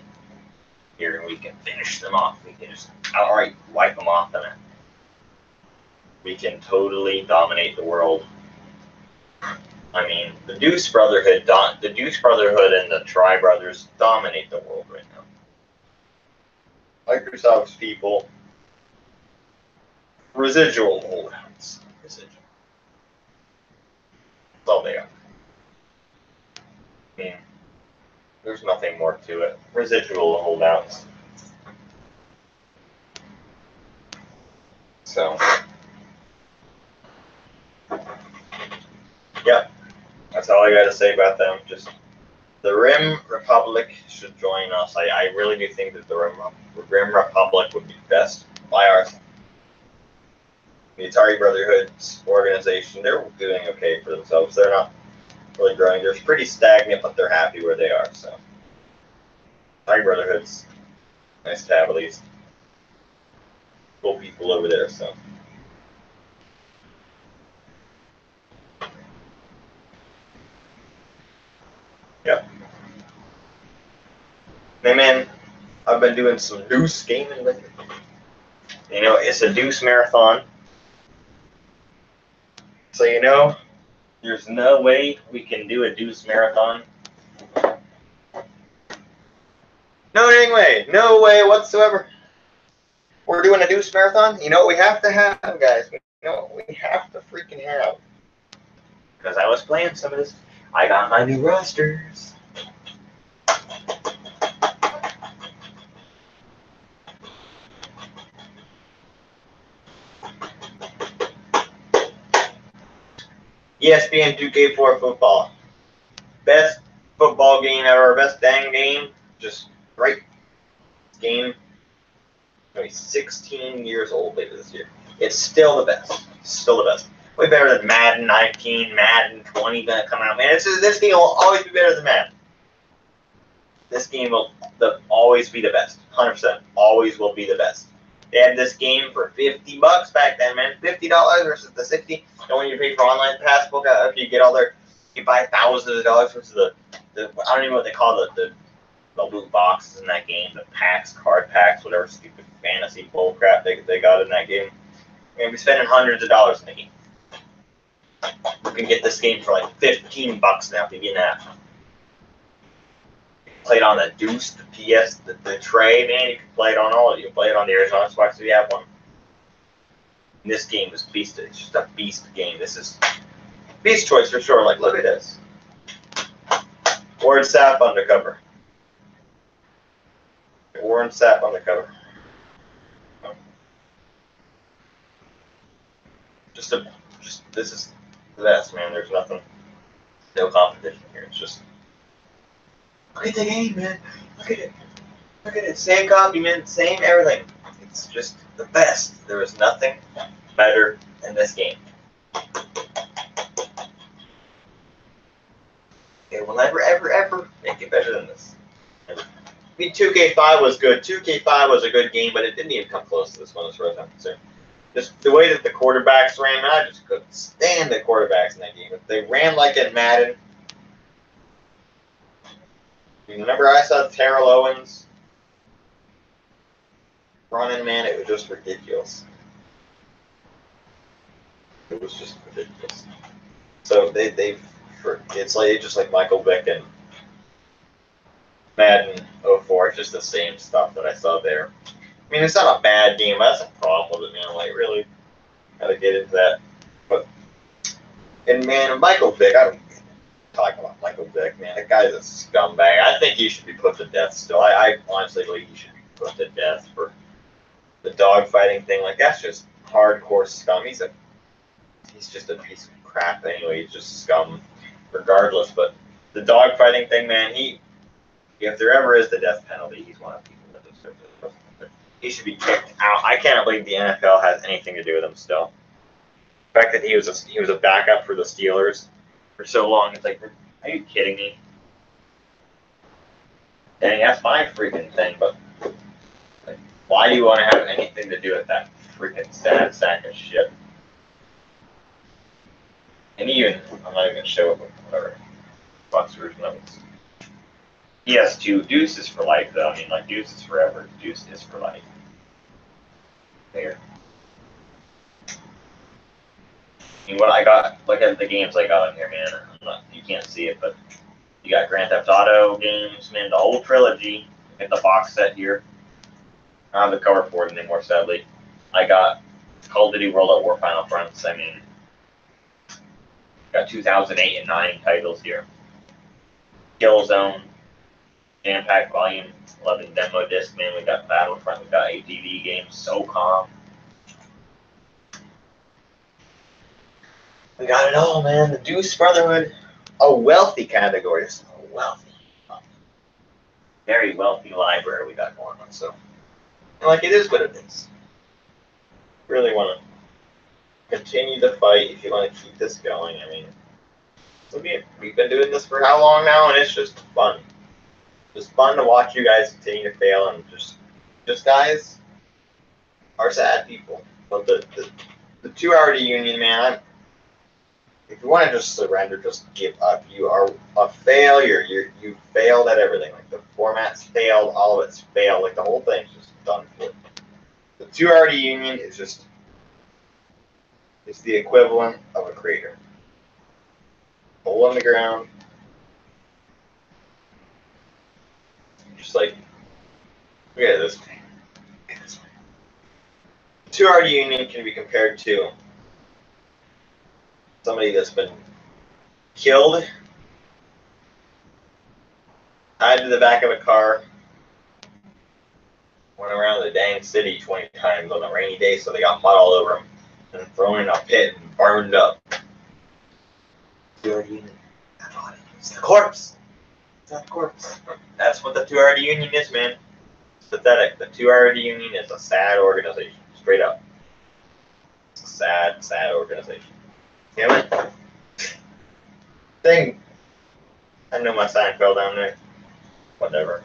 here, and we can finish them off. We can just outright wipe them off, and we can totally dominate the world. I mean, the Deuce Brotherhood and the Tri Brothers dominate the world right now. Microsoft's people, residual holdouts. Residual. That's all they are. I mean, there's nothing more to it. Residual holdouts. So, yep. That's all I got to say about them. Just the Rim Republic should join us. I really do think that the Rim Republic would be best by ours. The Atari Brotherhood's organization, they're doing okay for themselves. They're not really growing. They're pretty stagnant, but they're happy where they are. So, Atari Brotherhood's nice to have at least. Cool people over there. So. Yep. Hey man, I've been doing some Deuce gaming lately. You know, it's a Deuce marathon. So you know, there's no way we can do a Deuce marathon. No dang way. No way whatsoever. We're doing a Deuce marathon. You know what we have to have, guys? You know what we have to freaking have. Because I was playing some of this. I got my new rosters. ESPN 2K4 football. Best football game ever. Best dang game. Just great game. Only 16 years old later this year. It's still the best. Still the best. Way better than Madden 19, Madden 20 gonna come out. Man, this game will always be better than Madden. This game will always be the best. 100%. Always will be the best. They had this game for $50 back then, man. $50 versus the 60. And when you pay for online passbook, you get all their, you buy thousands of dollars versus the I don't even know what they call the loot boxes in that game, the packs, card packs, whatever stupid fantasy bullcrap they got in that game. We're gonna be spending hundreds of dollars in the game. You can get this game for like $15 now if you get that. Play it on the Deuce, the PS, the tray, man. You can play it on all of it. You can play it on the Arizona Xbox if you have one. And this game is beast. It's just a beast game. This is beast choice for sure. Like, look at this. Warren Sapp undercover. Warren Sapp undercover. Just this is the best, man. There's nothing, no competition here. It's just. Look at the game, man. Look at it. Look at it. Same copy, man. Same everything. It's just the best. There is nothing better than this game. It will never, ever, ever make it better than this. I mean, 2K5 was good. 2K5 was a good game, but it didn't even come close to this one as far as I'm concerned. Just the way that the quarterbacks ran, I just couldn't stand the quarterbacks in that game. If they ran like in Madden. Whenever I saw Terrell Owens running, man, it was just ridiculous. It was just ridiculous. So it's like just like Michael Vick and Madden 04. It's just the same stuff that I saw there. I mean, it's not a bad game. That's a problem with it, man. Like, really, gotta get into that. But and man, Michael Vick, I don't. Talking about Michael Vick, man, that guy's a scumbag. I think he should be put to death still. I honestly believe he should be put to death for the dogfighting thing. Like, that's just hardcore scum. He's just a piece of crap anyway. He's just scum regardless. But the dogfighting thing, man, if there ever is the death penalty, he's one of the people that deserves it. He should be kicked out. I can't believe the NFL has anything to do with him still. The fact that he was a backup for the Steelers for so long, it's like, are you kidding me? Dang, that's my freaking thing, but like, why do you want to have anything to do with that freaking sad sack of shit? And even, I'm not even gonna show it, whatever. Fox version of it. PS2, Deuce is for life, though. I mean, like, Deuce is forever. Deuce is for life. There. I mean, what I got, look at the games I got in here, man. You can't see it, but you got Grand Theft Auto games, man, the whole trilogy. Get the box set here. I don't have the cover for it anymore, sadly. I got Call of Duty World at War Final Fronts. I mean, got 2008 and 9 titles here. Killzone, Jam Pack Volume 11 Demo Disc, man. We got Battlefront, we got ATV games, SOCOM. We got it all, man. The Deuce Brotherhood. A wealthy category. A wealthy. Very wealthy library we got going on, so. And like, it is what it is. Really want to continue the fight if you want to keep this going. I mean, we've been doing this for how long now, and it's just fun. Just fun to watch you guys continue to fail, and just guys are sad people. But the 2-hour reunion, man, if you want to just surrender, just give up. You are a failure. You failed at everything. Like, the format's failed, all of it's failed. Like, the whole thing's just done for. The 2-hour reunion is just, it's the equivalent of a crater. Hole in the ground. Just like, look at this. 2-hour reunion can be compared to somebody that's been killed, tied to the back of a car, went around the dang city 20 times on a rainy day, so they got mud all over them, and thrown in a pit and burned up. 2-hour reunion. It's the corpse. It's not the corpse. That's what the 2-hour reunion is, man. It's pathetic. The 2-hour reunion is a sad organization. Straight up. It's a sad, sad organization. Damn it. Thing. I know my sign fell down there. Whatever.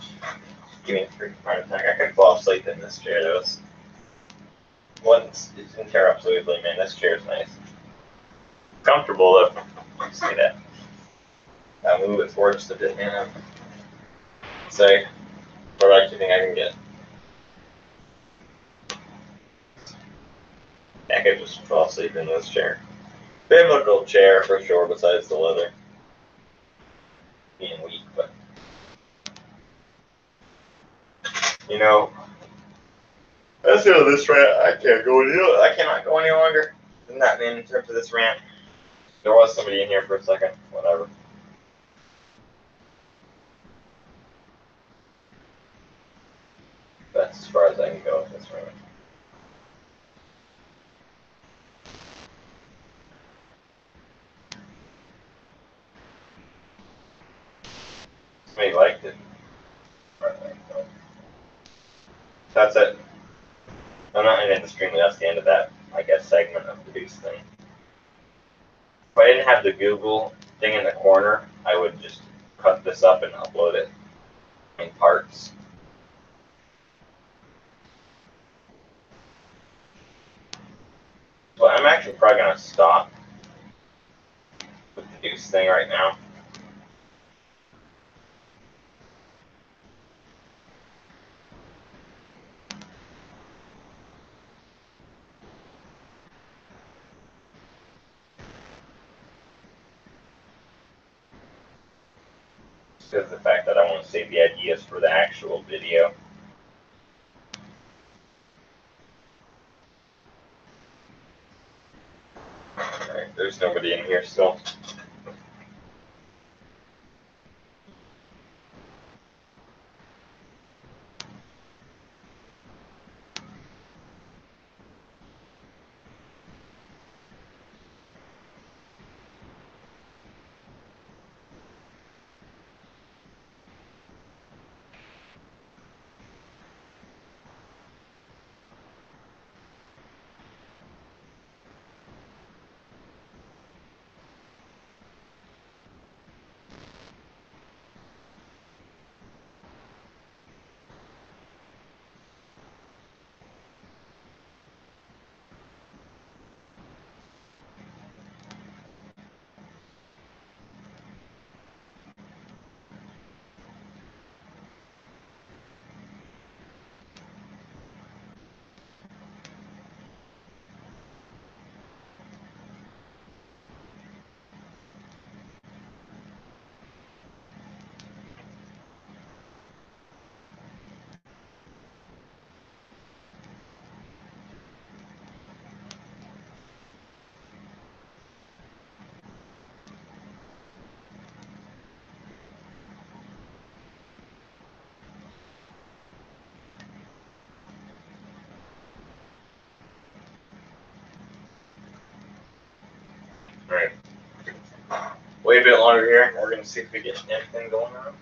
Give me a freaking heart attack. I could fall asleep in this chair. That was. Once it didn't tear up so easily, man. This chair is nice. Comfortable though. See that? I'll move it forward just a bit, man. Say, what else do you think I can get? I could just fall asleep in this chair. Biblical chair for sure, besides the leather. Being weak, but. You know, that's the end of this rant. I cannot go any longer than that, man, in terms of this rant. There was somebody in here for a second. Whatever. That's as far as I can go with this rant. Somebody liked it. That's it. I'm not ending the stream. That's the end of that, I guess, segment of the Deuce thing. If I didn't have the Google thing in the corner, I would just cut this up and upload it in parts. But I'm actually probably going to stop with the Deuce thing right now. Because of the fact that I want to save the ideas for the actual video. Alright, there's nobody in here still. Alright. Wait a bit longer here. We're going to see if we get anything going on.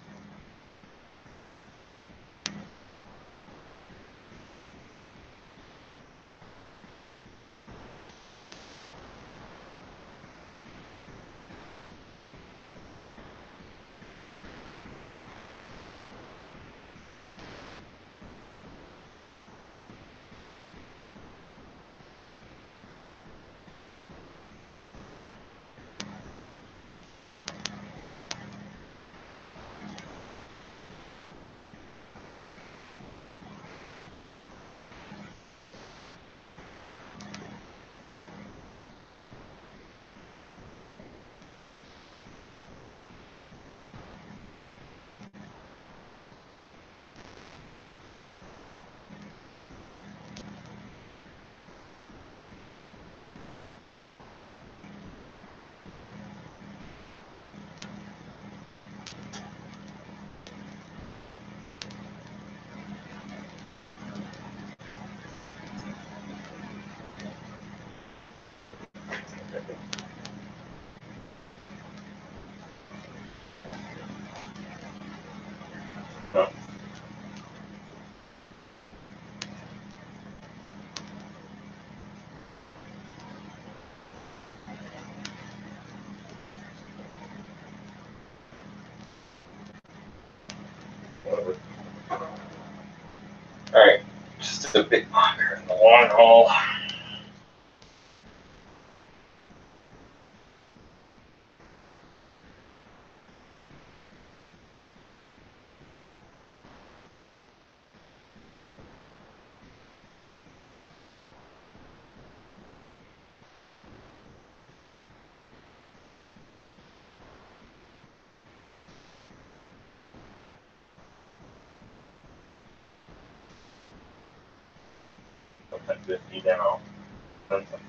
No. Whatever. Alright. Just a bit longer in the long haul. Something 50 down. Something.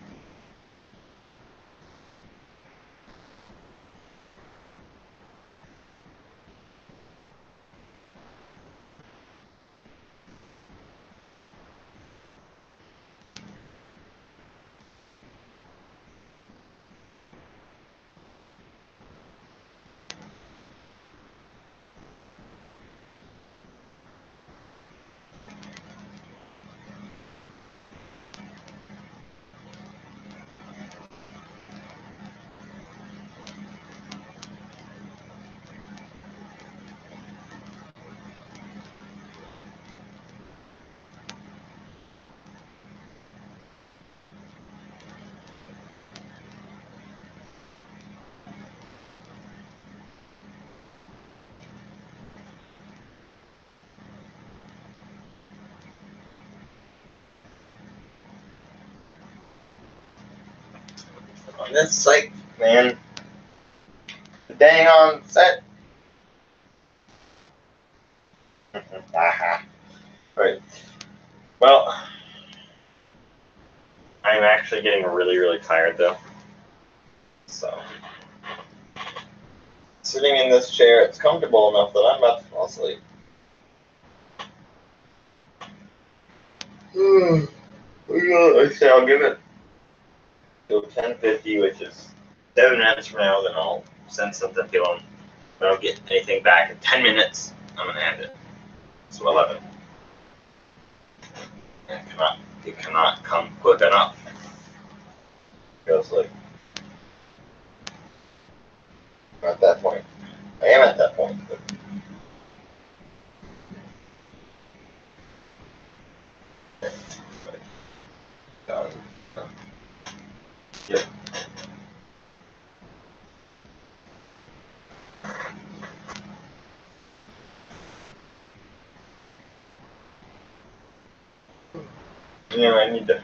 On this site, man. The dang on set. Aha. Right. Well, I'm actually getting really, really tired though. So, sitting in this chair, it's comfortable enough that I'm about to fall asleep. I say I'll give it till 10:50, which is 7 minutes from now. Then I'll send something to him. If I don't get anything back in 10 minutes, I'm gonna end it. So 11. It cannot come quick enough. Feels like I'm at that point. I am at that point. But yeah. Yeah, I need to.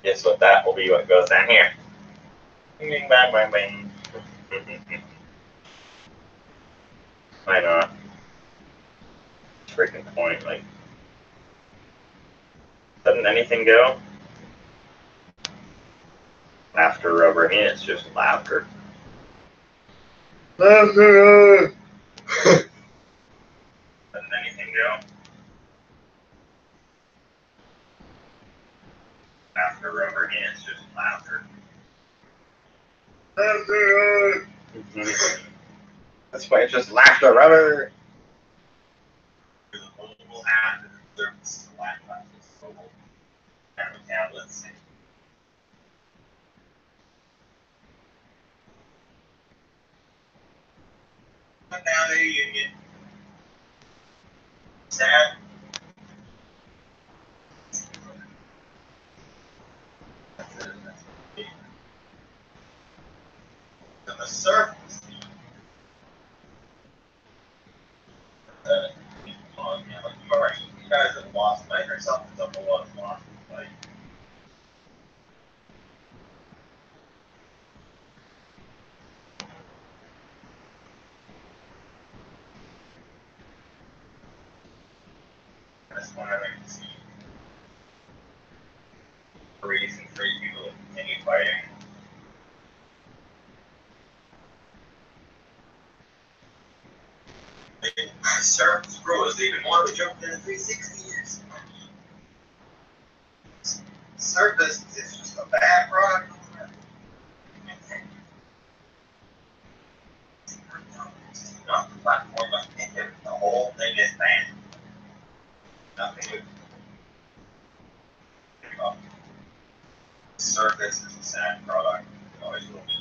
Guess what? That will be what goes down here. Bing, bing, bang, bang, bang. Why not? Freaking point. Like, doesn't anything go? After rubber, I mean, it's just laughter. Laughter! Doesn't anything go? After rubber, yeah, it's just laughter. Laughter! That's why it's just laughter rubber. There's a mobile app that serves laptops, mobile tablets. But now there you get sad. That's it. On the surface, on, you know, you guys have lost like or something, something was lost. Like, that's why I like to see a reason for you to continue fighting. Surface Pro is even more of a joke than the 360 is. Surface is just a bad product. Not the platform, but the whole thing is banned. Nothing good. Surface is a sad product. It always will be.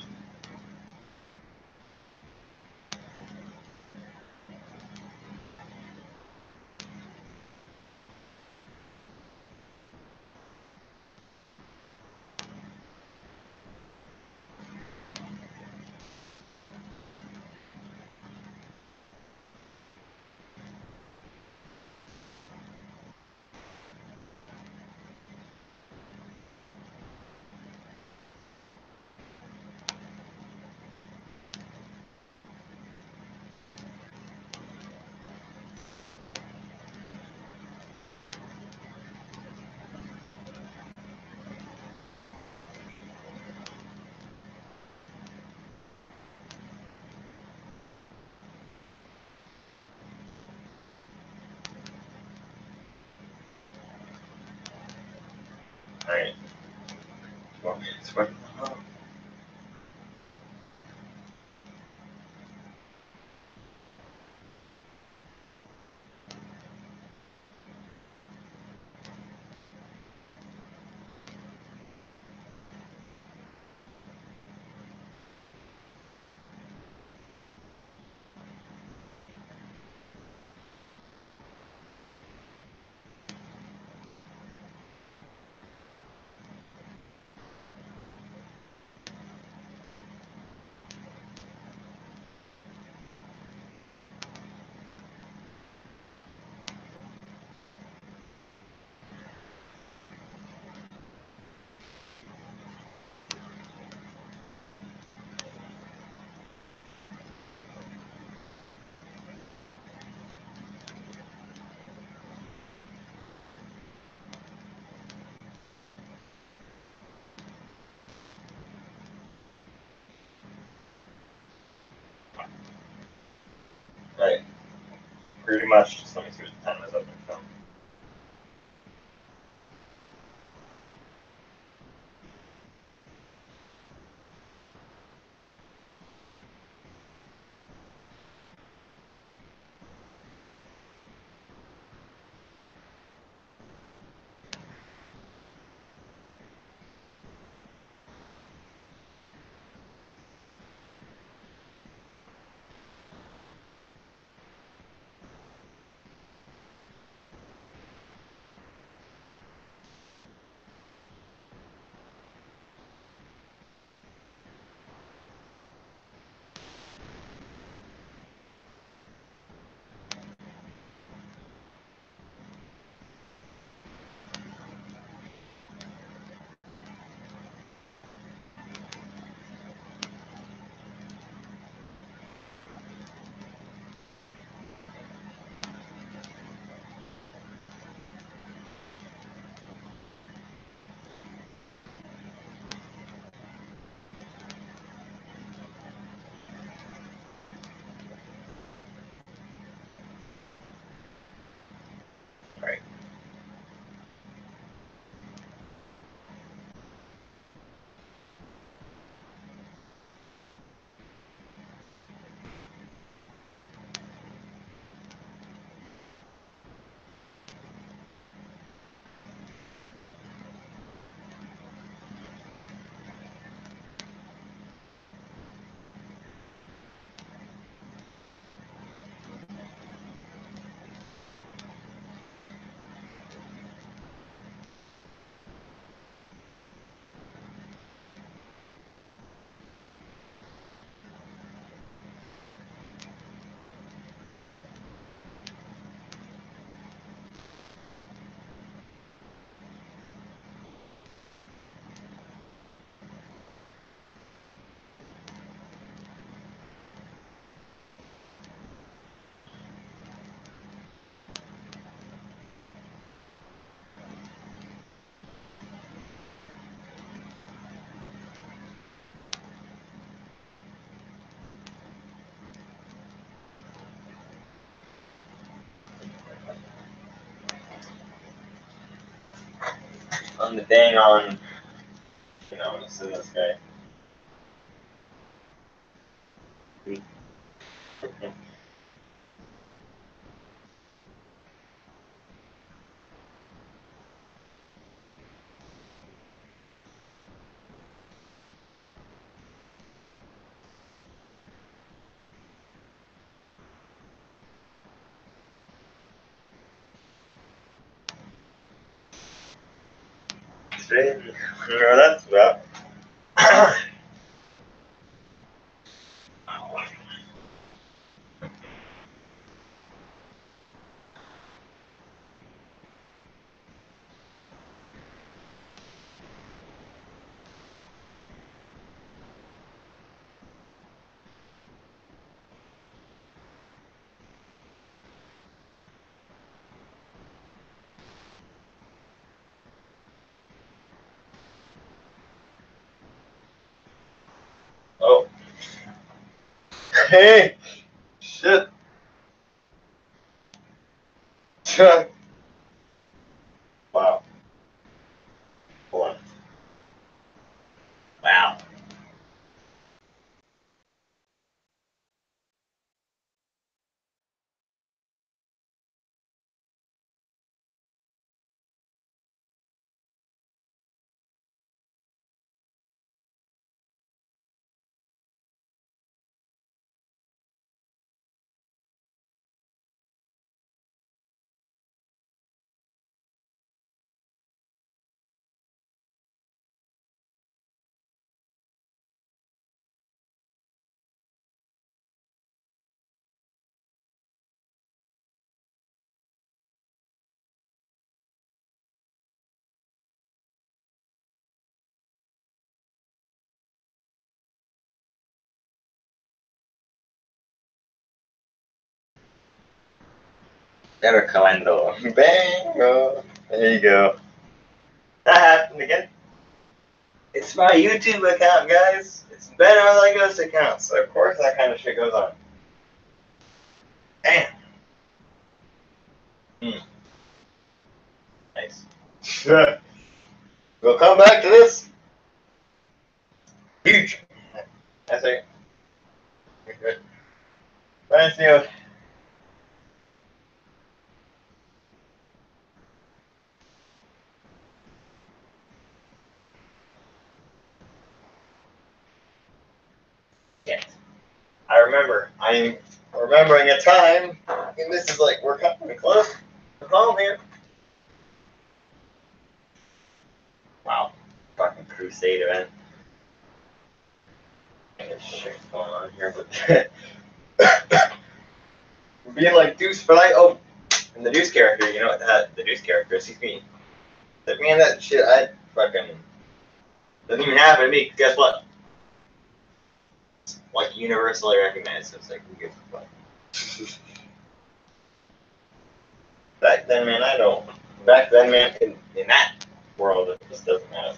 Alright. Want me to swim? Right. Pretty much. Just let me see what the time is up in film. on the dang on. You know, this is this guy. I wonder what that's about. Oh. Hey! Shit. Wow. Hold on. Wow. Never calendar. Bingo. There you go. That happened again. It's my YouTube account, guys. It's Ben or Legos account, so of course that kind of shit goes on. Damn. Nice. We'll come back to this. Huge. That's it. You're good. Thanks, you. Yes. I'm remembering a time, and this is like, we're coming close to home here. Wow. Fucking crusade event. There's shit going on here, but being like Deuce for life. Oh, and the Deuce character, you know what the Deuce character, excuse me. That man, that shit, I fucking doesn't even happen to me. 'Cause guess what? Like universally recognized. So it's like, who gives a fuck? Back then, man, I don't. Back then, man, in that world, it just doesn't matter.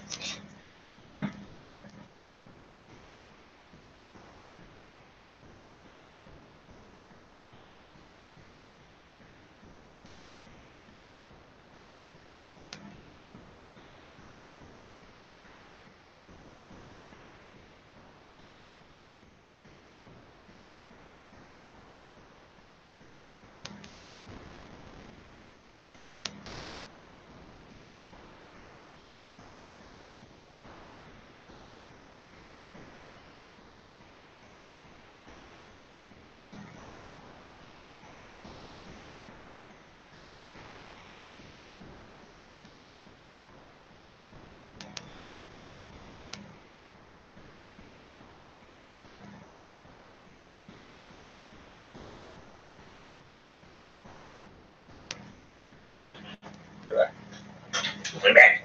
I'm back.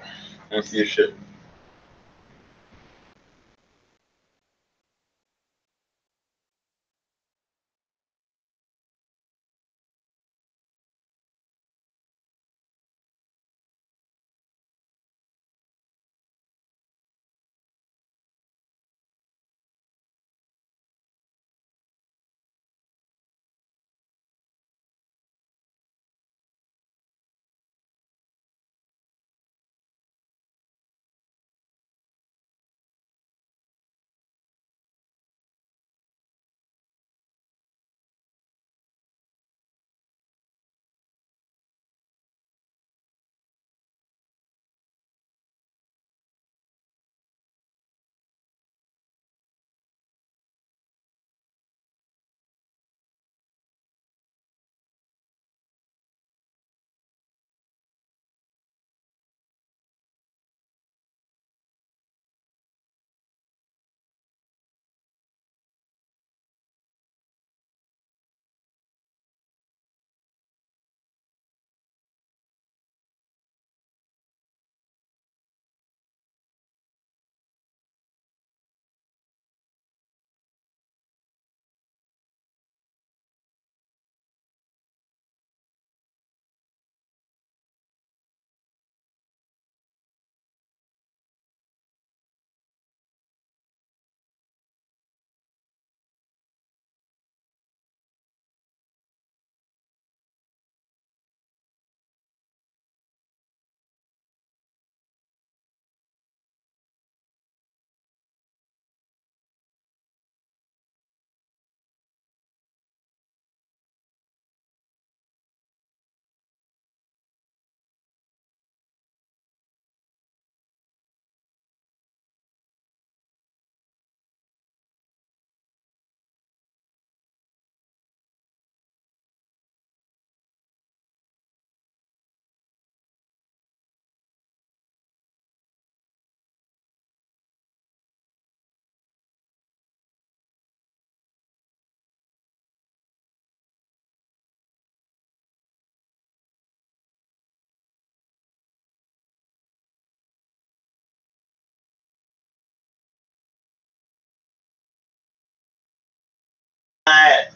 Let's see your shit.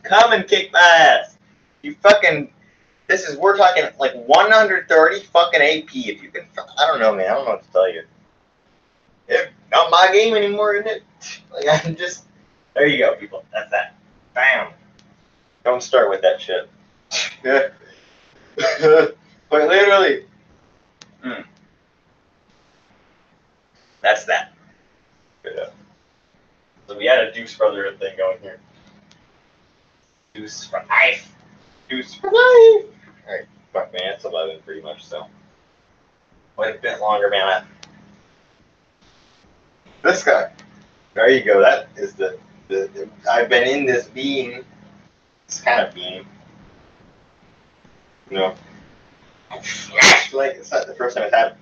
Come and kick my ass. You fucking. We're talking like 130 fucking AP. If you can. I don't know, man. I don't know what to tell you. It's not my game anymore, isn't it? Like, I'm just. There you go, people. That's that. Bam. Don't start with that shit. Yeah. But literally. That's that. Yeah. So we had a Deuce Brother thing going here. Deuce for life. Deuce for life. Alright, fuck man, it's 11 pretty much, so. Wait a bit longer, man. This guy. There you go, that is the I've been in this beam. It's kind of beam. You know. Like, it's not the first time it's happened.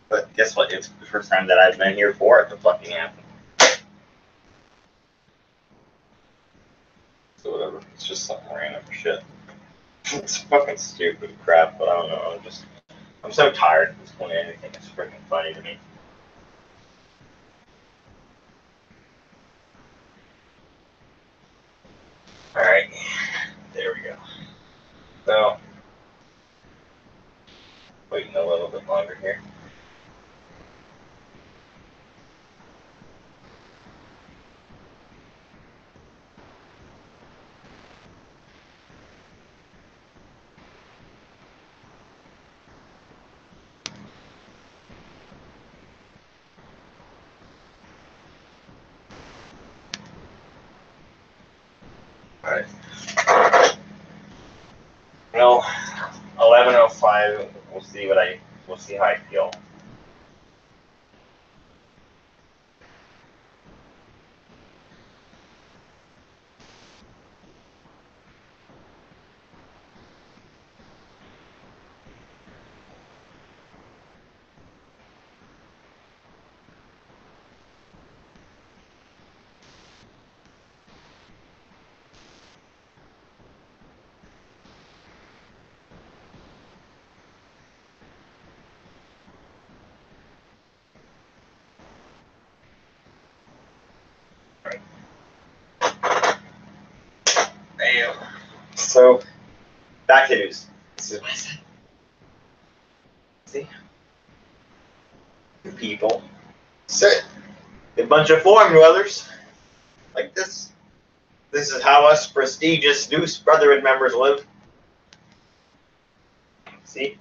But guess what? It's the first time that I've been here for it to fucking happen. So whatever. It's just something random shit. It's fucking stupid crap, but I don't know. I'm so tired at this point. Anything is freaking funny to me. Alright. There we go. So, waiting a little bit longer here. Alright. Well, 11:05. We'll see how I feel. So, back to news. This is what I said. See? People. Sit. A bunch of form dwellers. Like this. This is how us prestigious Deuce Brotherhood members live. See?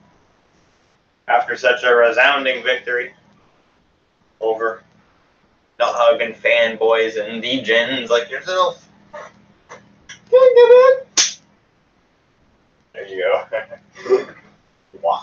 After such a resounding victory over the hugging fanboys and degens like yourself. There you go. Wow.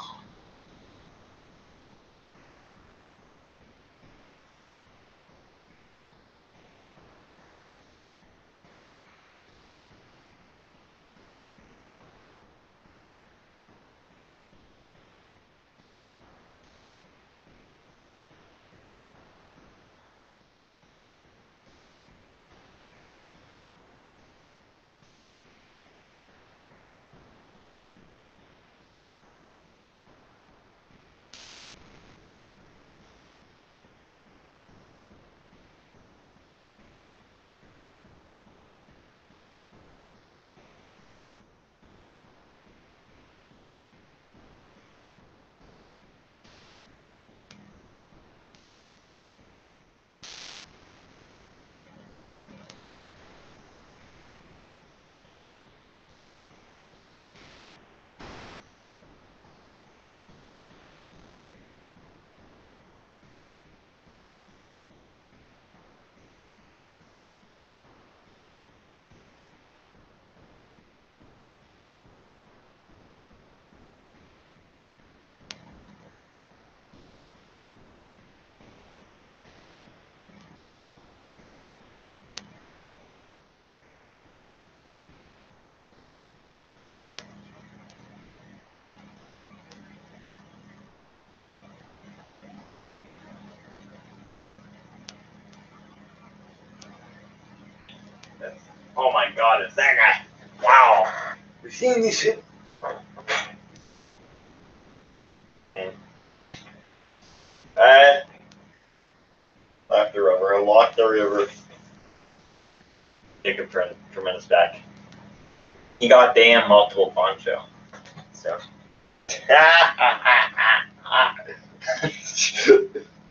Oh my god, it's that guy. Wow. We've seen this shit. Left the river, unlock the river. Take a tremendous back. He got damn multiple poncho. So.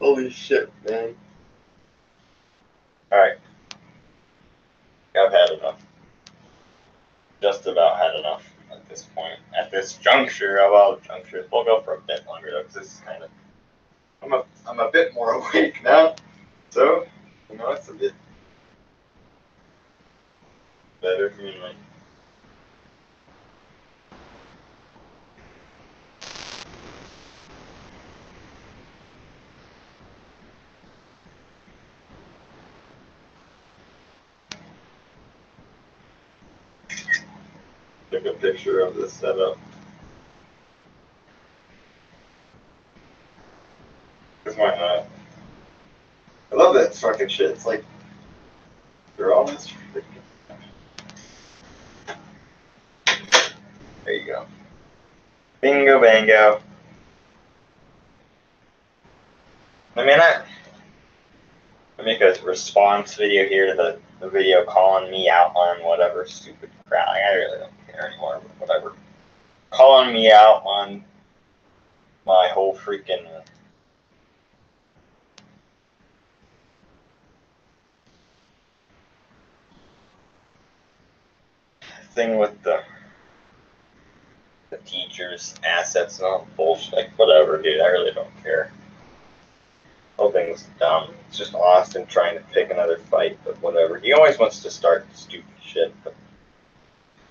Holy shit, man. Alright. I've had enough. Just about had enough at this point. At this juncture of all junctures. We'll go for a bit longer though, because this is kind of. I'm a bit more awake now. So, you know, it's a bit better for me. Like, took a picture of this setup. Because why not? I love that fucking shit. It's like, they're all this freaking. There you go. Bingo bango. I make a response video here to the video calling me out on whatever stupid crap. I really don't care anymore, but whatever. Calling me out on my whole freaking thing with the teachers' assets and all bullshit. Like, whatever, dude. I really don't care. The whole thing's dumb. It's just Austin trying to pick another fight, but whatever. He always wants to start stupid shit, but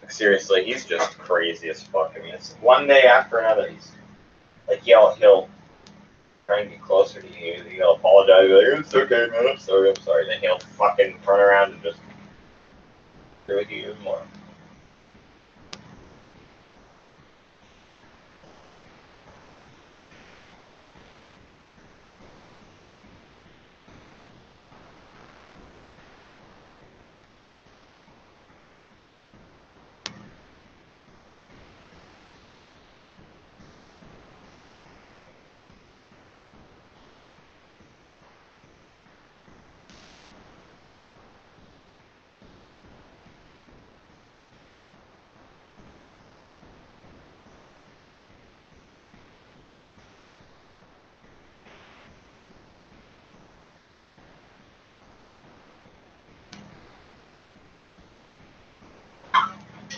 like, seriously, he's just crazy as fuck. I mean, it's one day after another. He's like, he'll try and get closer to you. He'll apologize. Like, it's okay, man. I'm sorry. Then he'll fucking turn around and just screw with you even more.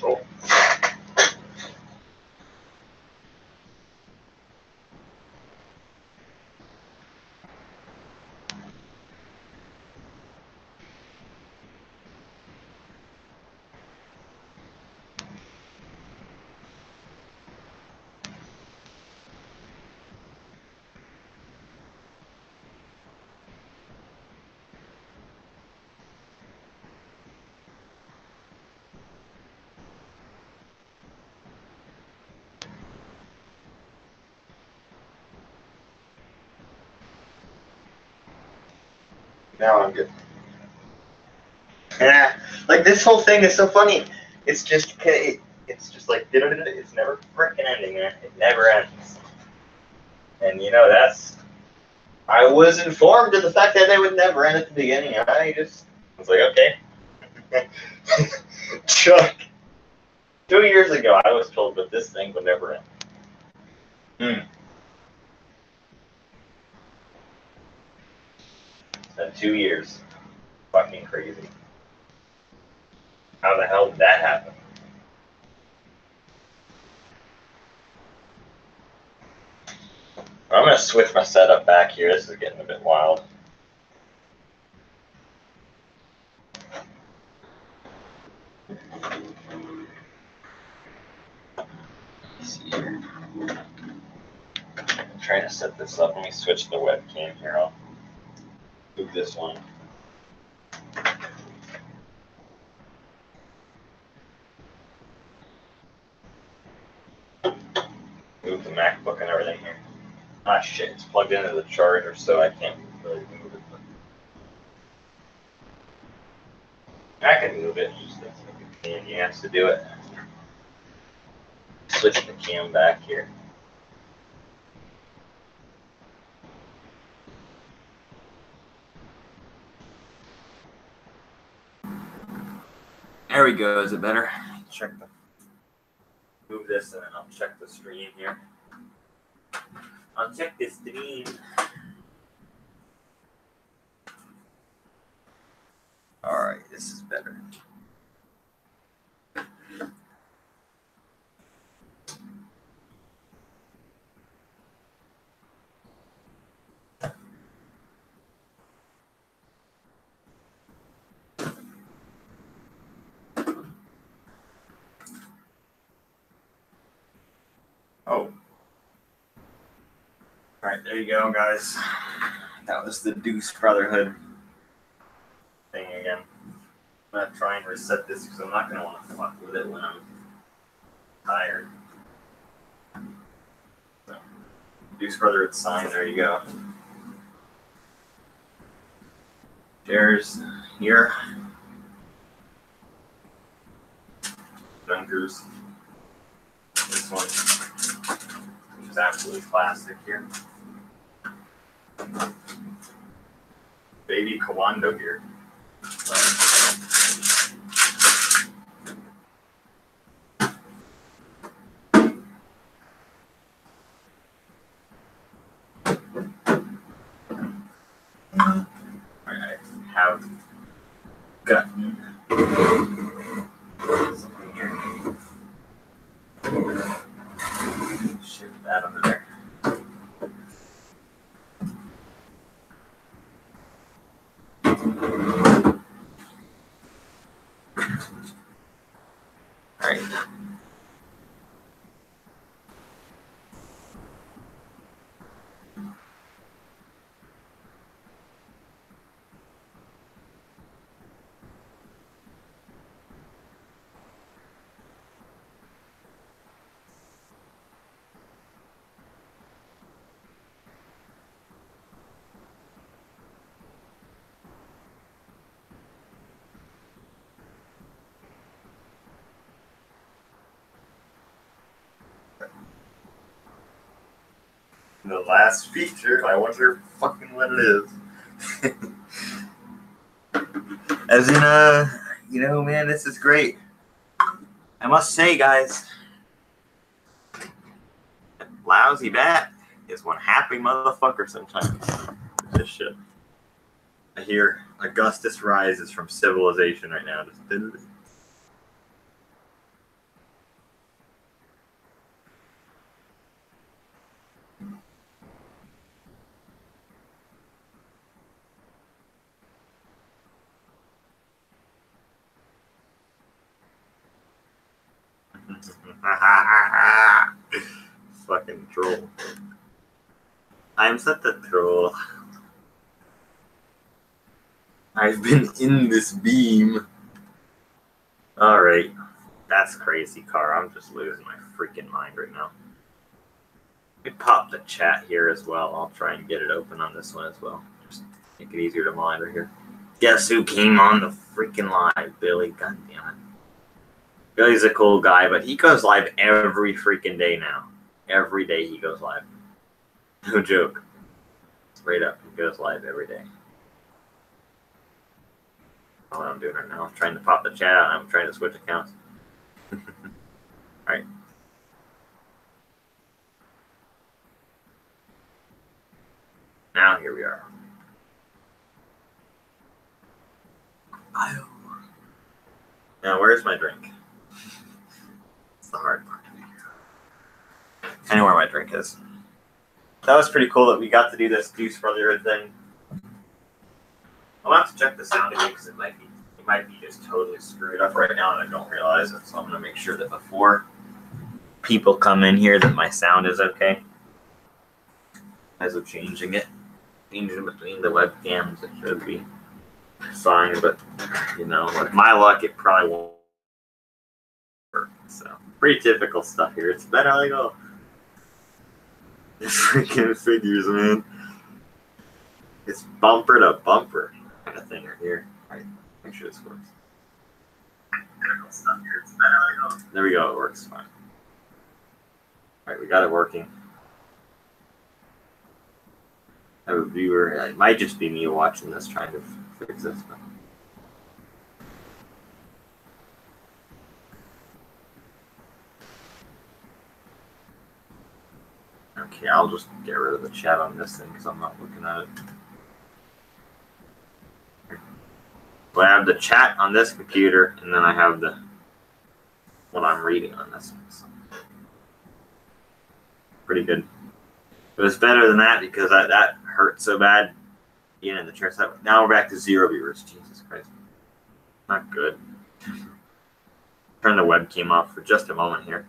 Oh. Now I'm good. Yeah, like this whole thing is so funny. It's just like it's never freaking ending, man. It never ends. And you know I was informed of the fact that it would never end at the beginning. I was like, okay. Chuck. 2 years ago, I was told that this thing would never end. It's been 2 years. Fucking crazy. How the hell did that happen? I'm gonna switch my setup back here. This is getting a bit wild. Let's see here. I'm trying to set this up. Let me switch the webcam here. I'll move this one. Move the MacBook and everything here. Ah, shit, it's plugged into the charger, so I can't really move it. But I can move it, just that's like a pain in the ass to do it. Switch the cam back here. There we go, is it better? Check the move this and then I'll check the stream here. I'll check the stream. Alright, this is better. Oh. Alright, there you go, guys. That was the Deuce Brotherhood thing again. I'm gonna try and reset this because I'm not gonna want to fuck with it when I'm tired. So, Deuce Brotherhood sign, there you go. There's here. Dunkers. This one is absolutely classic here. Baby Kawando here. I have gotten something here. Shift that under there. All right. The last feature, I wonder fucking what it is. As in, you know, man, this is great. I must say, guys, that lousy bat is one happy motherfucker sometimes. This shit. I hear Augustus Rises from Civilization right now. Just fucking troll. I'm such a troll. I've been in this beam. Alright. That's crazy, car. I'm just losing my freaking mind right now. Let me pop the chat here as well. I'll try and get it open on this one as well. Just make it easier to monitor here. Guess who came on the freaking live? Billy. God damn it. Billy's a cool guy, but he goes live every freaking day now. Every day he goes live. No joke. Straight up, he goes live every day. That's what I'm doing right now. I'm trying to pop the chat out. I'm trying to switch accounts. Alright. Now here we are. Now where's my drink? It's the hard part. I know where my drink is. That was pretty cool that we got to do this Deuce Brotherhood thing. I'll have to check the sound again because it might be just totally screwed up right now and I don't realize it. So I'm gonna make sure that before people come in here that my sound is okay. As of changing it. Changing between the webcams, it should be fine, but you know, with my luck it probably won't work. So pretty typical stuff here. It's better like oh freaking figures, man. It's bumper to bumper kind of thing right here. Alright, make sure this works. Stuff here. It's better like there we go, it works fine. Alright, we got it working. I have a viewer. It might just be me watching this trying to fix this. But Okay, I'll just get rid of the chat on this thing because I'm not looking at it. So I have the chat on this computer, and then I have the what I'm reading on this one. So pretty good. It was better than that because that hurt so bad. You know, the church. Now we're back to 0 viewers. Jesus Christ. Not good. Turn the webcam off for just a moment here.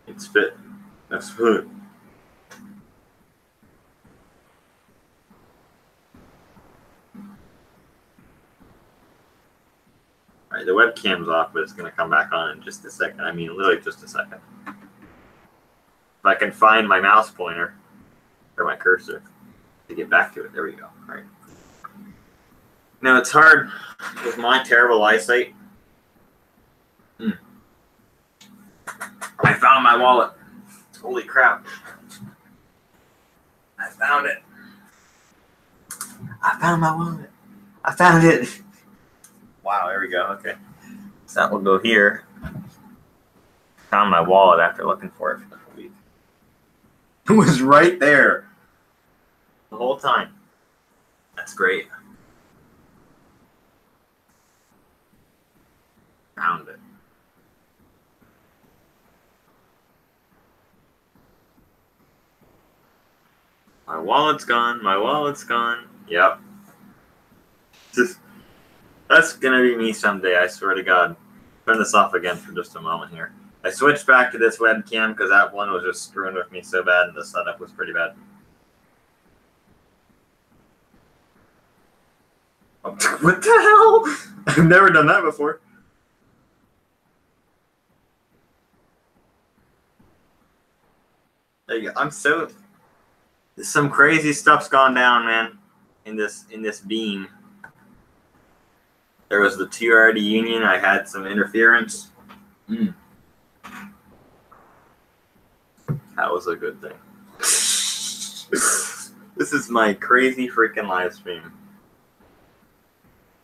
It's fit. That's good. Alright, the webcam's off, but it's going to come back on in just a second. I mean, literally just a second. If I can find my mouse pointer, or my cursor, to get back to it. There we go. Alright. Now, it's hard with my terrible eyesight. I found my wallet. Holy crap. I found it. I found my wallet. I found it. Wow, there we go. Okay. So that will go here. Found my wallet after looking for it for a week. It was right there the whole time. That's great. Found it. My wallet's gone. My wallet's gone. Yep. That's gonna be me someday, I swear to God. Turn this off again for just a moment here. I switched back to this webcam because that one was just screwing with me so bad and the setup was pretty bad. What the hell? I've never done that before. There you go. I'm so... Some crazy stuff's gone down, man, in this beam. There was the TRD union. I had some interference. That was a good thing. This is my crazy freaking live stream.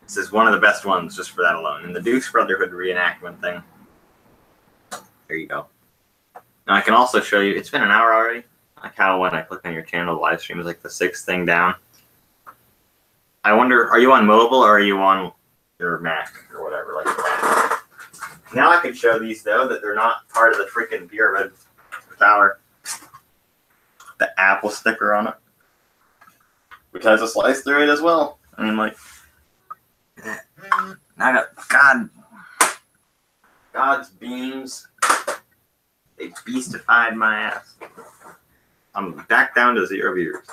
This is one of the best ones just for that alone. And the Dukes Brotherhood reenactment thing. There you go. Now I can also show you, it's been an hour already. Like how when I click on your channel, the live stream is like the 6th thing down. I wonder, are you on mobile or are you on your Mac or whatever like that? Now I can show these though that they're not part of the freaking pyramid tower. The Apple sticker on it, which has a slice through it as well. I mean, like, I got God's beams. They beastified my ass. I'm back down to 0 viewers.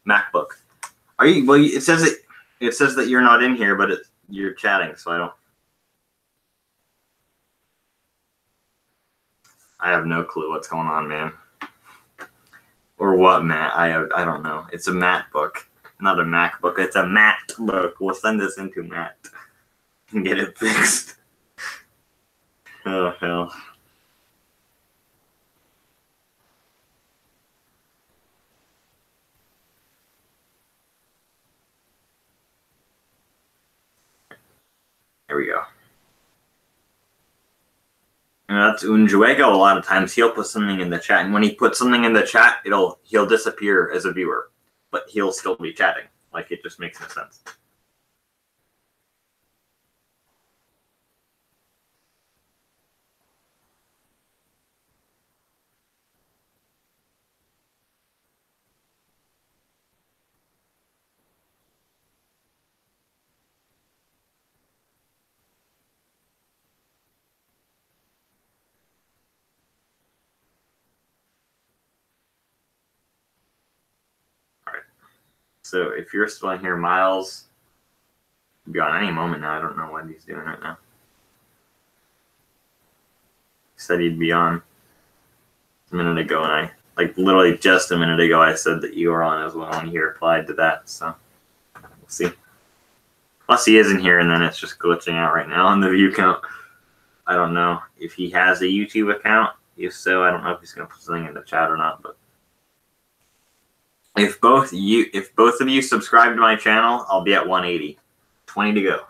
MacBook. Are you? Well, it says that you're not in here, but you're chatting, so I don't. I have no clue what's going on, man. Or what, Matt? I don't know. It's a MacBook, not a MacBook. It's a MacBook. We'll send this into Matt and get it fixed. Oh hell. There we go. And that's Unjuego. A lot of times he'll put something in the chat, and when he puts something in the chat, he'll disappear as a viewer, but he'll still be chatting. Like, it just makes no sense. So if you're still in here, Miles will be on any moment now. I don't know what he's doing right now. He said he'd be on a minute ago, and I, like, literally just a minute ago, I said that you were on as well, and he replied to that, so we'll see. Plus he isn't here, and then it's just glitching out right now on the view count. I don't know if he has a YouTube account. If so, I don't know if he's going to put something in the chat or not, but If both of you subscribe to my channel, I'll be at 180. 20 to go.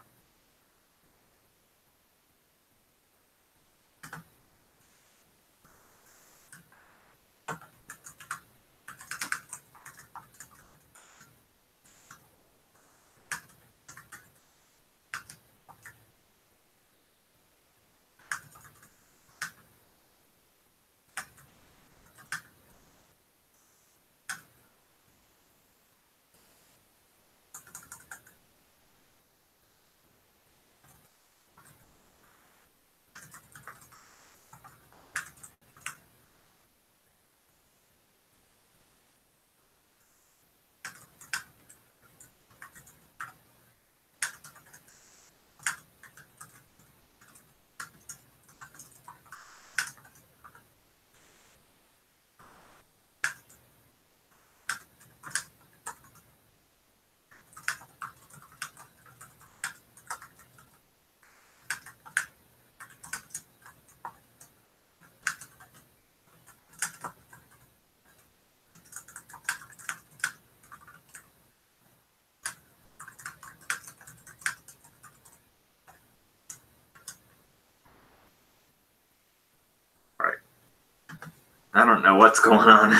I don't know what's going on.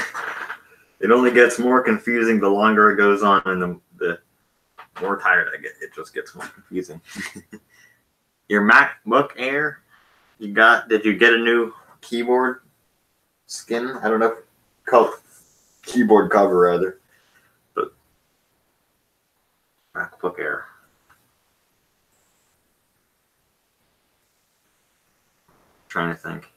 It only gets more confusing the longer it goes on, and the more tired I get. It just gets more confusing. Your MacBook Air, did you get a new keyboard skin? I don't know, called keyboard cover rather, but MacBook Air. Trying to think.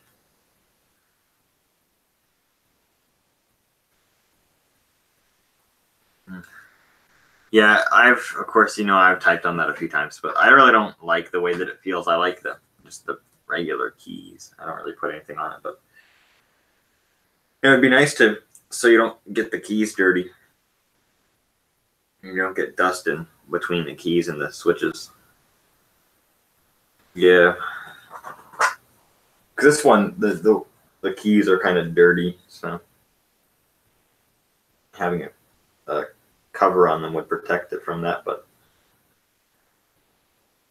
Yeah, of course, I've typed on that a few times, but I really don't like the way that it feels. I like just the regular keys. I don't really put anything on it, but it would be nice so you don't get the keys dirty. You don't get dust in between the keys and the switches. Yeah. Because this one, the keys are kind of dirty, so having a cover on them would protect it from that. But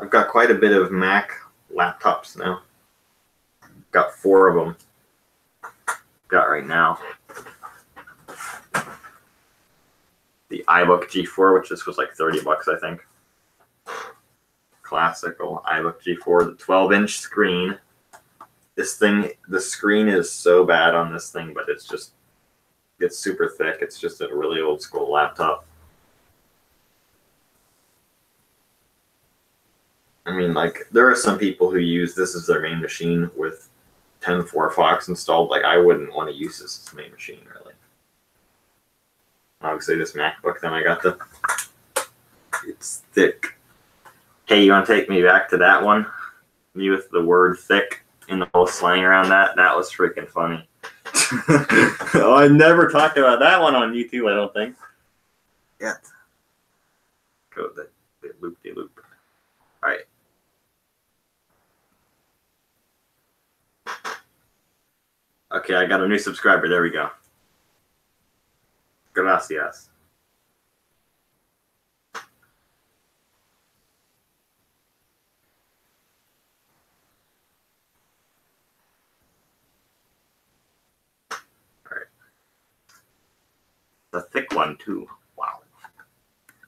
I've got quite a bit of Mac laptops now. Got 4 of them. Got right now the iBook G4, which this was like $30, I think. Classical iBook G4, the 12-inch screen. This thing, the screen is so bad on this thing, but it's super thick. It's just a really old school laptop. I mean, like, there are some people who use this as their main machine with 10.4 Fox installed. Like, I wouldn't want to use this as main machine, really. Obviously, this MacBook, then I got it's thick. Hey, you want to take me back to that one? Me with the word thick and the whole slang around that? That was freaking funny. Oh, I never talked about that one on YouTube, I don't think. Yet. Go the loop-de-loop. All right. Okay, I got a new subscriber. There we go. Gracias. All right. The thick one, too. Wow.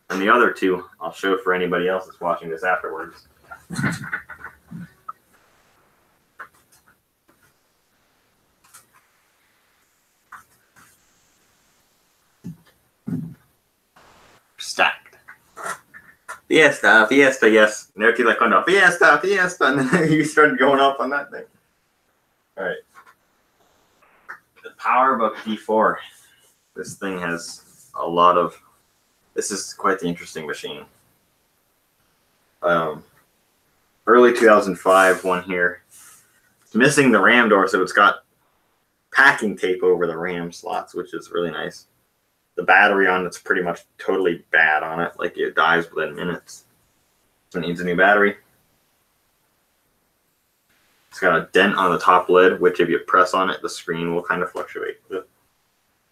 And the other 2, I'll show for anybody else that's watching this afterwards. Stacked. Fiesta, yes. Never like cuando fiesta, and then you started going up on that thing. All right. The PowerBook G4. This thing has a lot of. This is quite the interesting machine. Early 2005 one here. It's missing the RAM door, so it's got packing tape over the RAM slots, which is really nice. The battery on it's pretty much totally bad on it. Like, it dies within minutes. So it needs a new battery. It's got a dent on the top lid, which if you press on it, the screen will kind of fluctuate.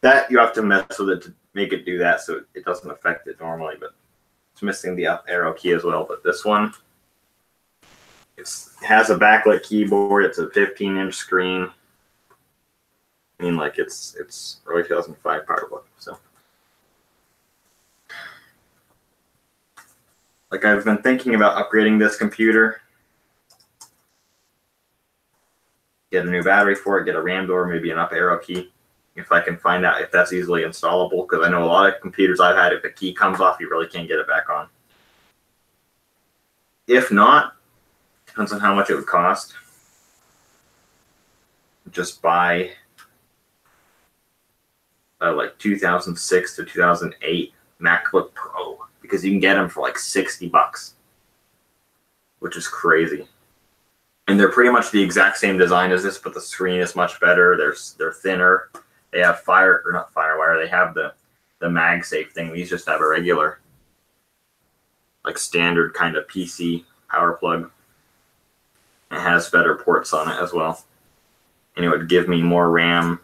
That you have to mess with it to make it do that so it doesn't affect it normally, but it's missing the up arrow key as well. But this one, it has a backlit keyboard. It's a 15-inch screen. I mean, like it's early 2005 PowerBook. So, like I've been thinking about upgrading this computer. Get a new battery for it, get a RAM door, maybe an up arrow key. If I can find out if that's easily installable, because I know a lot of computers I've had, if the key comes off, you really can't get it back on. If not, depends on how much it would cost. Just buy like 2006 to 2008 MacBook Pro, because you can get them for like $60, which is crazy. And they're pretty much the exact same design as this, but the screen is much better. They're thinner. They have not FireWire. They have the MagSafe thing. These just have a regular, like standard kind of PC power plug. It has better ports on it as well, and it would give me more RAM.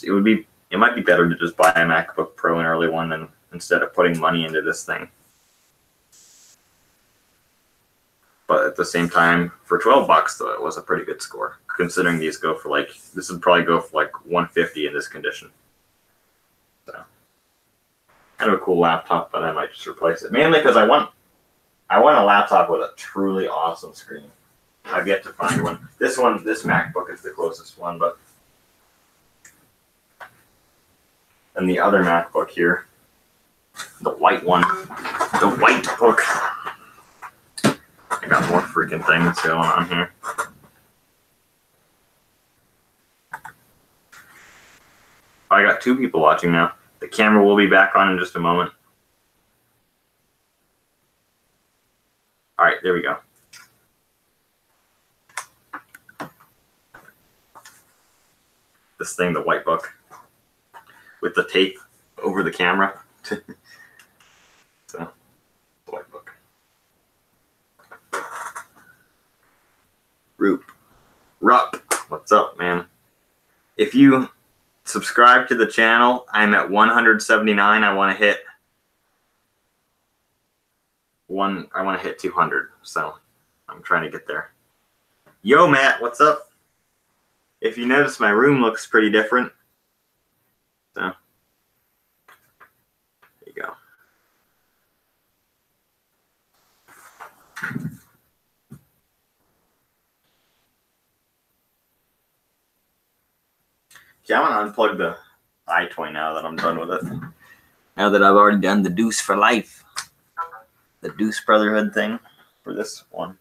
It might be better to just buy a MacBook Pro, an early one, than instead of putting money into this thing. But at the same time, for $12 though, it was a pretty good score, considering these go for like, this would probably go for like $150 in this condition. So, kind of a cool laptop, but I might just replace it, mainly because I want a laptop with a truly awesome screen. I've yet to find one. This MacBook is the closest one, but and the other MacBook here, the white one, the white book. I got more freaking things going on here. I got 2 people watching now. The camera will be back on in just a moment. All right, there we go. This thing, the white book, with the tape over the camera. So, white book. Rup, what's up, man? If you subscribe to the channel, I'm at 179. I want to hit 200. So I'm trying to get there. Yo, Matt, what's up? If you notice, my room looks pretty different. So there you go. Yeah, I want to unplug the iToy now that I'm done with it. Now that I've already done the Deuce for Life, the Deuce Brotherhood thing for this one.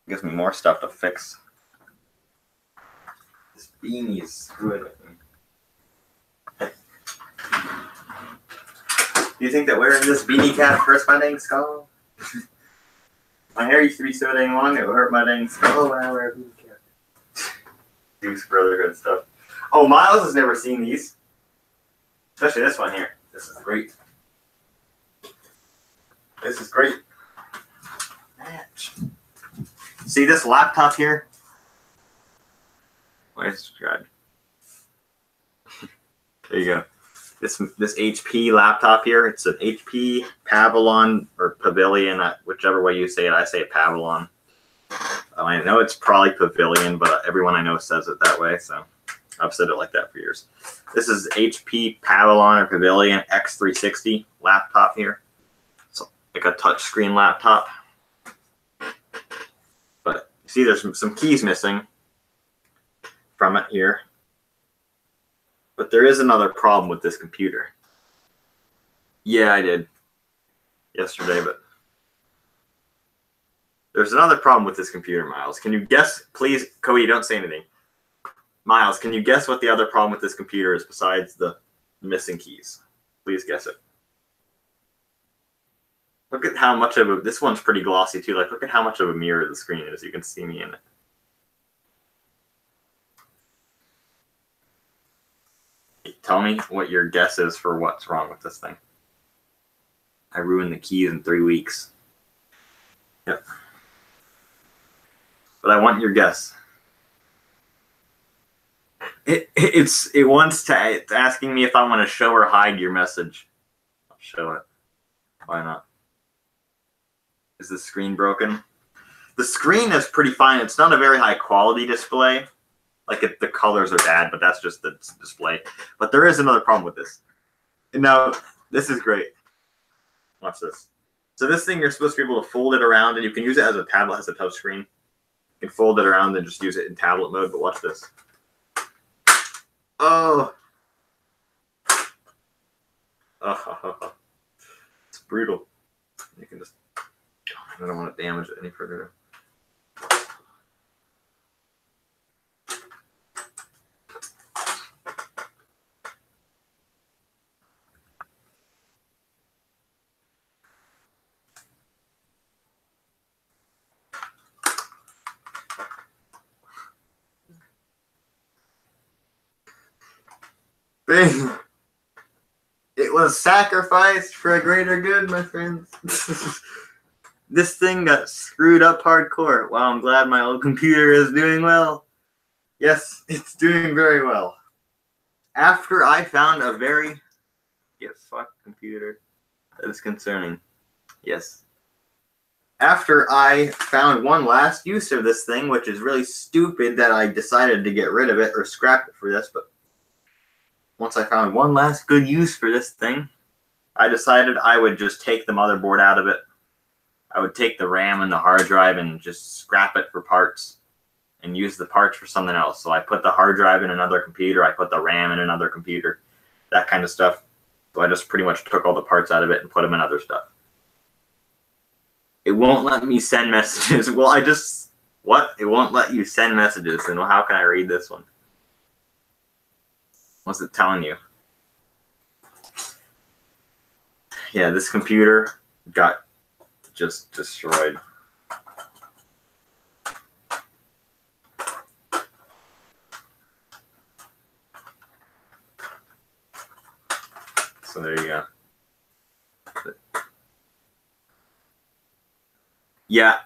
Gives me more stuff to fix. This beanie is screwing with me. Do you think that wearing this beanie cap hurts my dang skull? My hair used to be so dang long, it would hurt my dang skull when I wear a beanie cap. Deuce Brotherhood stuff. Oh, Miles has never seen these. Especially this one here. This is great. This is great. See this laptop here? Where's God? There you go. This HP laptop here. It's an HP Pavilion or Pavilion, whichever way you say it. I say Pavilion. I know it's probably Pavilion, but everyone I know says it that way, so I've said it like that for years. This is HP Pavilion or Pavilion X360 laptop here. So like a touchscreen laptop. But you see there's some keys missing from it here. But there is another problem with this computer. Yeah, I did yesterday, but there's another problem with this computer, Miles. Can you guess, please? Cody, don't say anything. Miles, can you guess what the other problem with this computer is besides the missing keys? Please guess it. Look at how much of a, this one's pretty glossy too. Like, look at how much of a mirror the screen is. You can see me in it. Tell me what your guess is for what's wrong with this thing. I ruined the keys in 3 weeks. Yep. But I want your guess. It wants to. It's asking me if I want to show or hide your message. I'll show it. Why not? Is the screen broken? The screen is pretty fine. It's not a very high quality display. Like the colors are bad, but that's just the display. But there is another problem with this. And now this is great. Watch this. So this thing, you're supposed to be able to fold it around, and you can use it as a tablet, has a touch screen. You can fold it around and just use it in tablet mode, but watch this. Oh. Oh. It's brutal. You can just, I don't want to damage it any further. Bing. It was sacrificed for a greater good, my friends. This thing got screwed up hardcore. Wow, I'm glad my old computer is doing well. Yes, it's doing very well. After I found a very... Yes, fuck computer. That is concerning. Yes. After I found one last use of this thing, which is really stupid that I decided to get rid of it or scrap it for this, but once I found one last good use for this thing, I decided I would just take the motherboard out of it. I would take the RAM and the hard drive and just scrap it for parts and use the parts for something else. So I put the hard drive in another computer, I put the RAM in another computer, that kind of stuff. So I just pretty much took all the parts out of it and put them in other stuff. It won't let me send messages. Well, what? It won't let you send messages. And how can I read this one? What's it telling you? Yeah, this computer got just destroyed. So there you go. Yeah,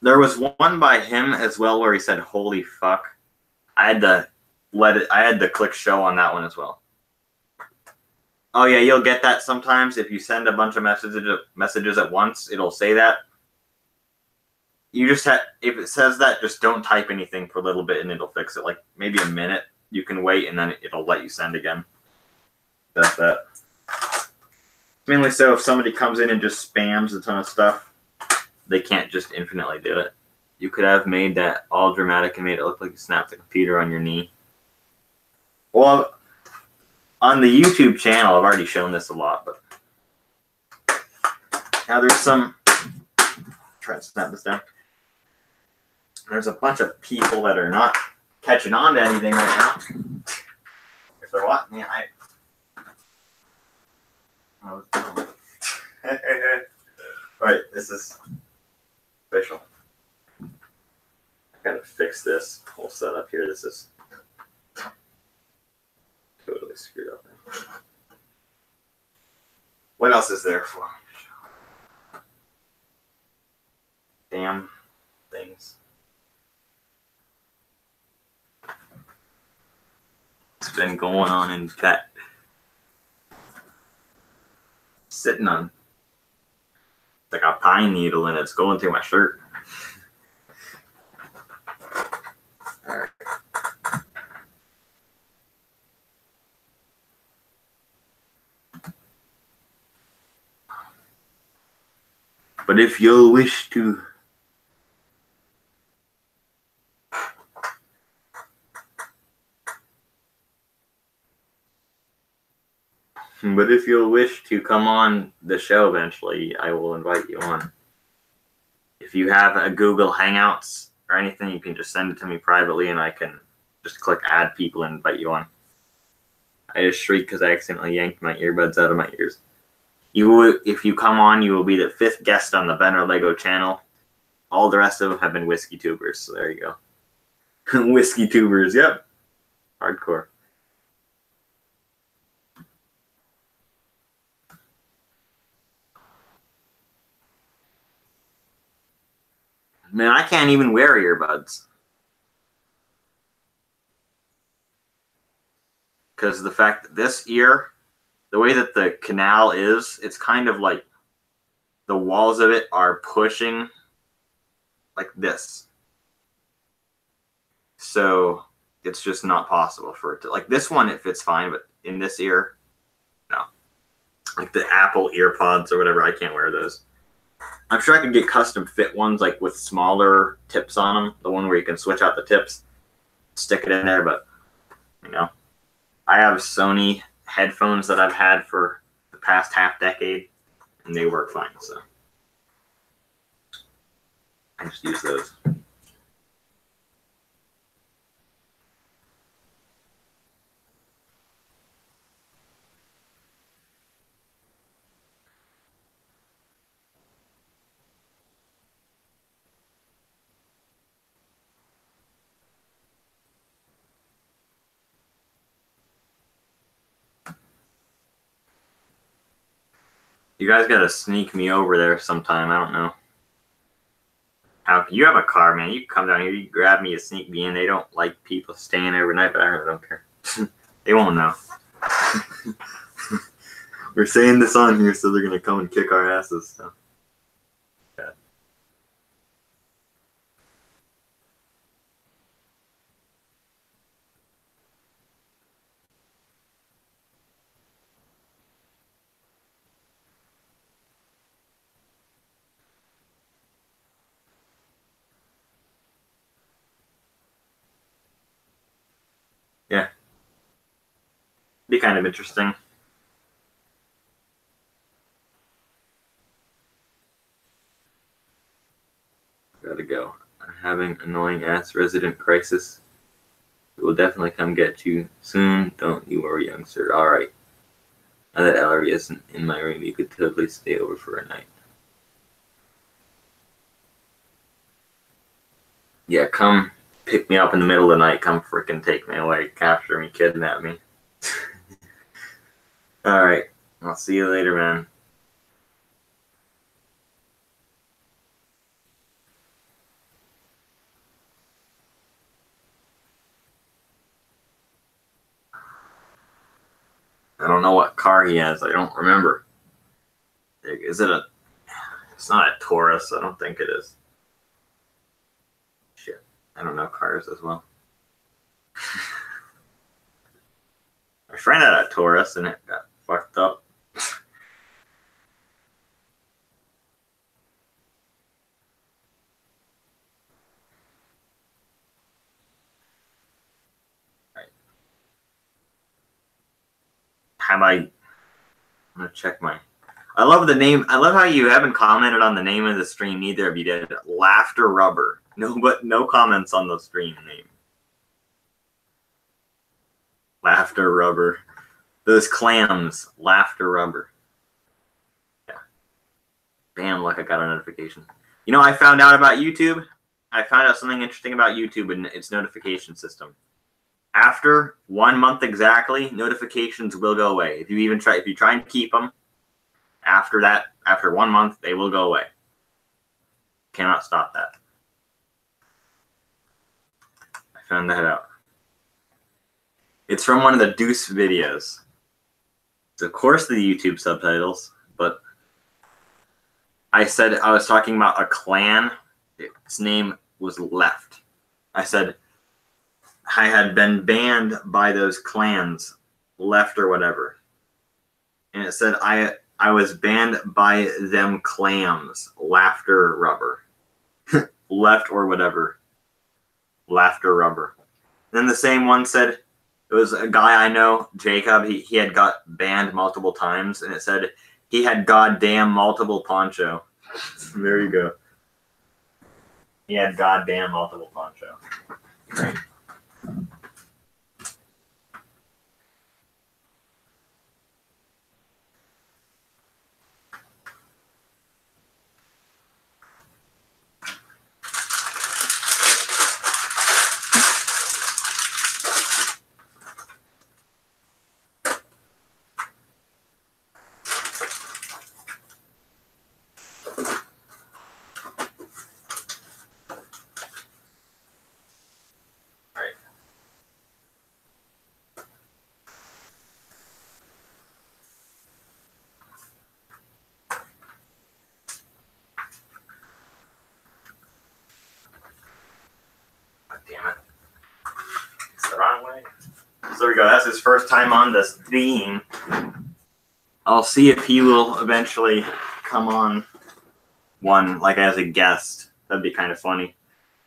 there was one by him as well where he said, "Holy fuck." I had to click show on that one as well. Oh yeah, you'll get that sometimes if you send a bunch of messages at once. It'll say that. You just if it says that, just don't type anything for a little bit and it'll fix it. Like maybe a minute. You can wait and then it'll let you send again. That's that. Mainly so if somebody comes in and just spams a ton of stuff, they can't just infinitely do it. You could have made that all dramatic and made it look like you snapped the computer on your knee. Well, on the YouTube channel, I've already shown this a lot, but now there's some, try to snap this down. There's a bunch of people that are not catching on to anything right now. If they're what? Yeah, Alright, this is official. I gotta fix this whole setup here. This is totally screwed up. What else is there for me? Damn things. What's been going on in chat? Sitting on like a pine needle and it's going through my shirt. All right. But if you'll wish to come on the show eventually, I will invite you on. If you have a Google Hangouts or anything, you can just send it to me privately and I can just click add people and invite you on. I just shrieked because I accidentally yanked my earbuds out of my ears. If you come on, you will be the 5th guest on the Benner Lego channel. All the rest of them have been whiskey tubers, so there you go. Whiskey tubers, yep. Hardcore. Man, I can't even wear earbuds. because the fact that this ear, the way that the canal is, it's kind of like the walls of it are pushing like this. So it's just not possible for it to, like this one, it fits fine, but in this ear, no. Like the Apple EarPods or whatever, I can't wear those. I'm sure I could get custom fit ones like with smaller tips on them, the one where you can switch out the tips, stick it in there, but you know, I have Sony headphones that I've had for the past half decade and they work fine, so I just use those. You guys gotta sneak me over there sometime. I don't know. How you have a car, man? You come down here, you grab me, you sneak me in. They don't like people staying overnight, but I really don't care. They won't know. We're saying this on here, so they're gonna come and kick our asses. So. Yeah. Yeah. Be kind of interesting. Gotta go. I'm having annoying ass resident crisis. We will definitely come get you soon. Don't you worry, youngster. Alright. Now that Ellery isn't in my room, you could totally stay over for a night. Yeah, come pick me up in the middle of the night. Come frickin' take me away. Capture me, kidnap me. Alright. I'll see you later, man. I don't know what car he has. I don't remember. Is it a... It's not a Taurus. I don't think it is. Shit. I don't know cars as well. My friend had a Taurus and it got fucked up. Right. I'm gonna check my... I love the name. I love how you haven't commented on the name of the stream. Neither of you did. Laughter Rubber. No comments on the stream name. Laughter Rubber. Those clams. Laughter Rubber. Yeah. Damn, look, I got a notification. You know, I found out about YouTube. I found out something interesting about YouTube and its notification system. After 1 month exactly, notifications will go away. If you try and keep them, after 1 month, they will go away. Cannot stop that. I found that out. It's from one of the Deuce videos. It's of course the YouTube subtitles, but I said I was talking about a clan. Its name was Left. I said I had been banned by those clans, Left or whatever. And it said I was banned by them clams, Laughter Rubber. Left or whatever. Laughter Rubber. Then the same one said, it was a guy I know, Jacob, he had got banned multiple times, and it said he had goddamn multiple poncho. There you go. He had goddamn multiple poncho. Right. Damn it. It's the wrong way. So there we go. That's his first time on this theme. I'll see if he will eventually come on one, like as a guest. That'd be kind of funny.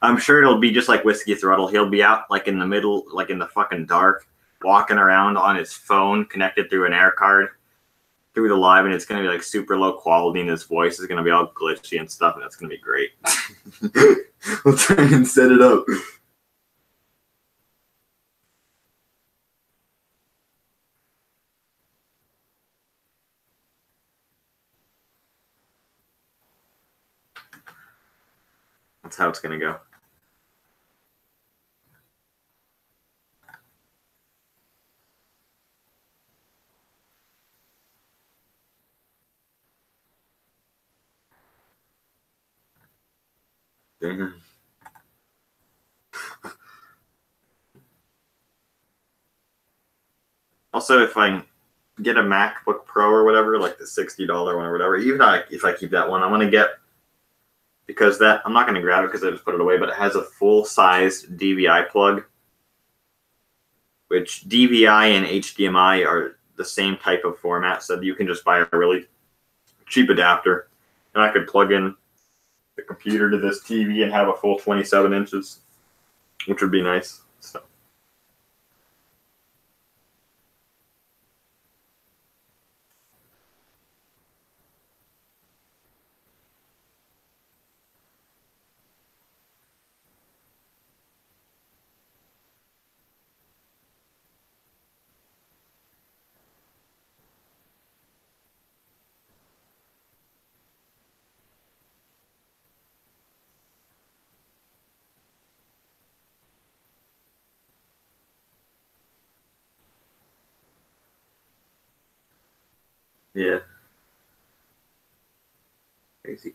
I'm sure it'll be just like Whiskey Throttle. He'll be out like in the middle, like in the fucking dark, walking around on his phone connected through an air card through the live, and it's going to be like super low quality, and his voice is going to be all glitchy and stuff, and it's going to be great. We'll try and set it up. That's how it's going to go. Damn. Also, if I get a MacBook Pro or whatever, like the $60 one or whatever, even if I keep that one, I'm going to get, because that, I'm not going to grab it because I just put it away, but it has a full-sized DVI plug, which DVI and HDMI are the same type of format, so you can just buy a really cheap adapter, and I could plug in the computer to this TV and have a full 27 inches, which would be nice. So. Yeah. Crazy.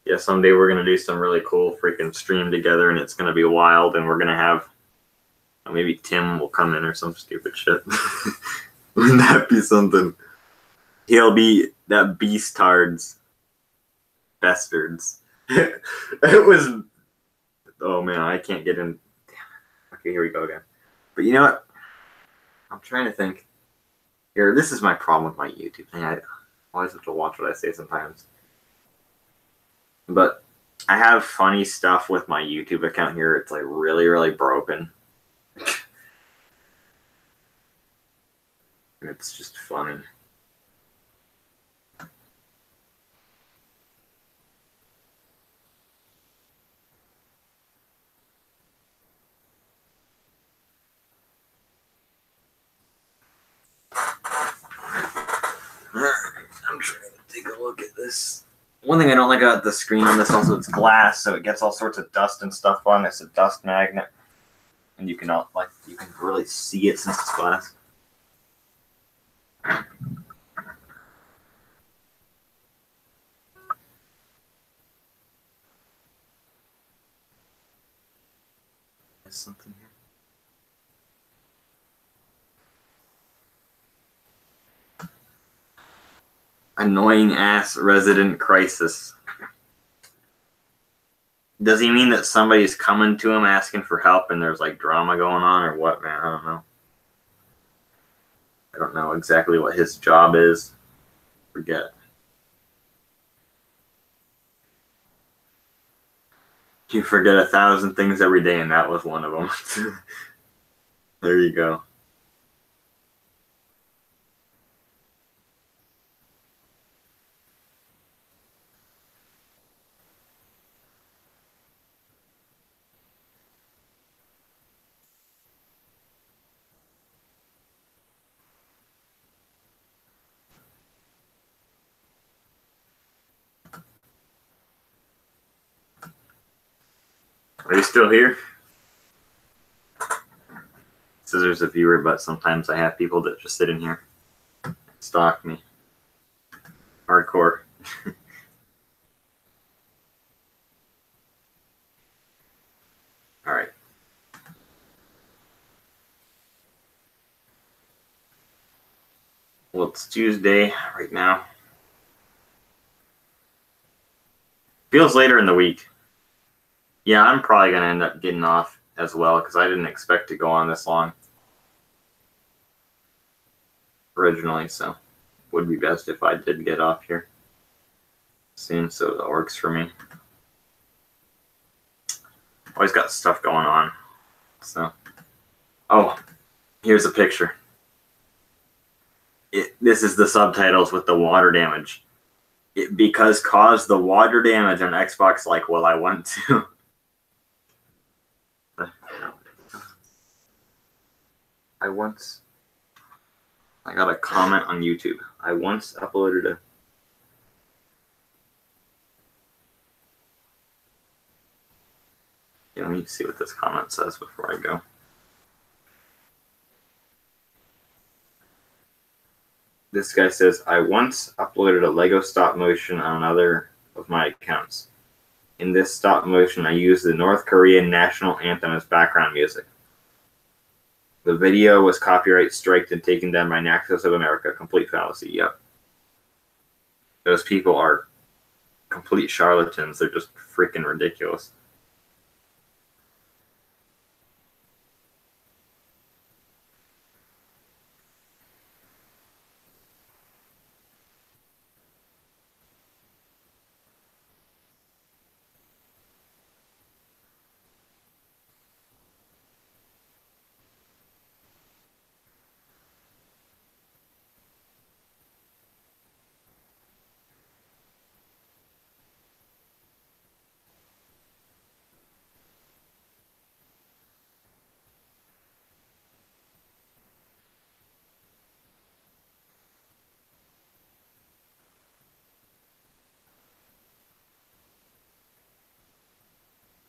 Yeah, someday we're going to do some really cool freaking stream together, and it's going to be wild, and we're going to have, maybe Tim will come in or some stupid shit. Wouldn't that be something? He'll be that Beastards. Bastards. It was, oh man, I can't get in. Damn. Okay, here we go again. But you know what? I'm trying to think. Here, this is my problem with my YouTube thing. I always have to watch what I say sometimes. But I have funny stuff with my YouTube account here. It's like really, really broken. It's just funny. I'm trying to take a look at this. One thing I don't like about the screen on this also, it's glass, so it gets all sorts of dust and stuff on it. It's a dust magnet, and you can really see it since it's glass. There's something here. Annoying ass resident crisis. Does he mean that somebody's coming to him asking for help and there's like drama going on, or what, man? I don't know. I don't know exactly what his job is. Forget. You forget 1,000 things every day, and that was one of them. There you go. Are you still here? So there's a viewer, but sometimes I have people that just sit in here, stalk me. Hardcore. All right. Well, it's Tuesday right now. Feels later in the week. Yeah, I'm probably going to end up getting off as well because I didn't expect to go on this long originally, so would be best if I did get off here soon, so that works for me. Always got stuff going on. So, oh, here's a picture. This is the subtitles with the water damage. Because caused the water damage on Xbox, like, well, I want to. I got a comment on YouTube. I once uploaded a. Yeah, let me see what this comment says before I go. This guy says, I once uploaded a Lego stop motion on another of my accounts. In this stop motion, I used the North Korean national anthem as background music. The video was copyright striked and taken down by Naxos of America. Complete fallacy. Yep. Those people are complete charlatans. They're just freaking ridiculous.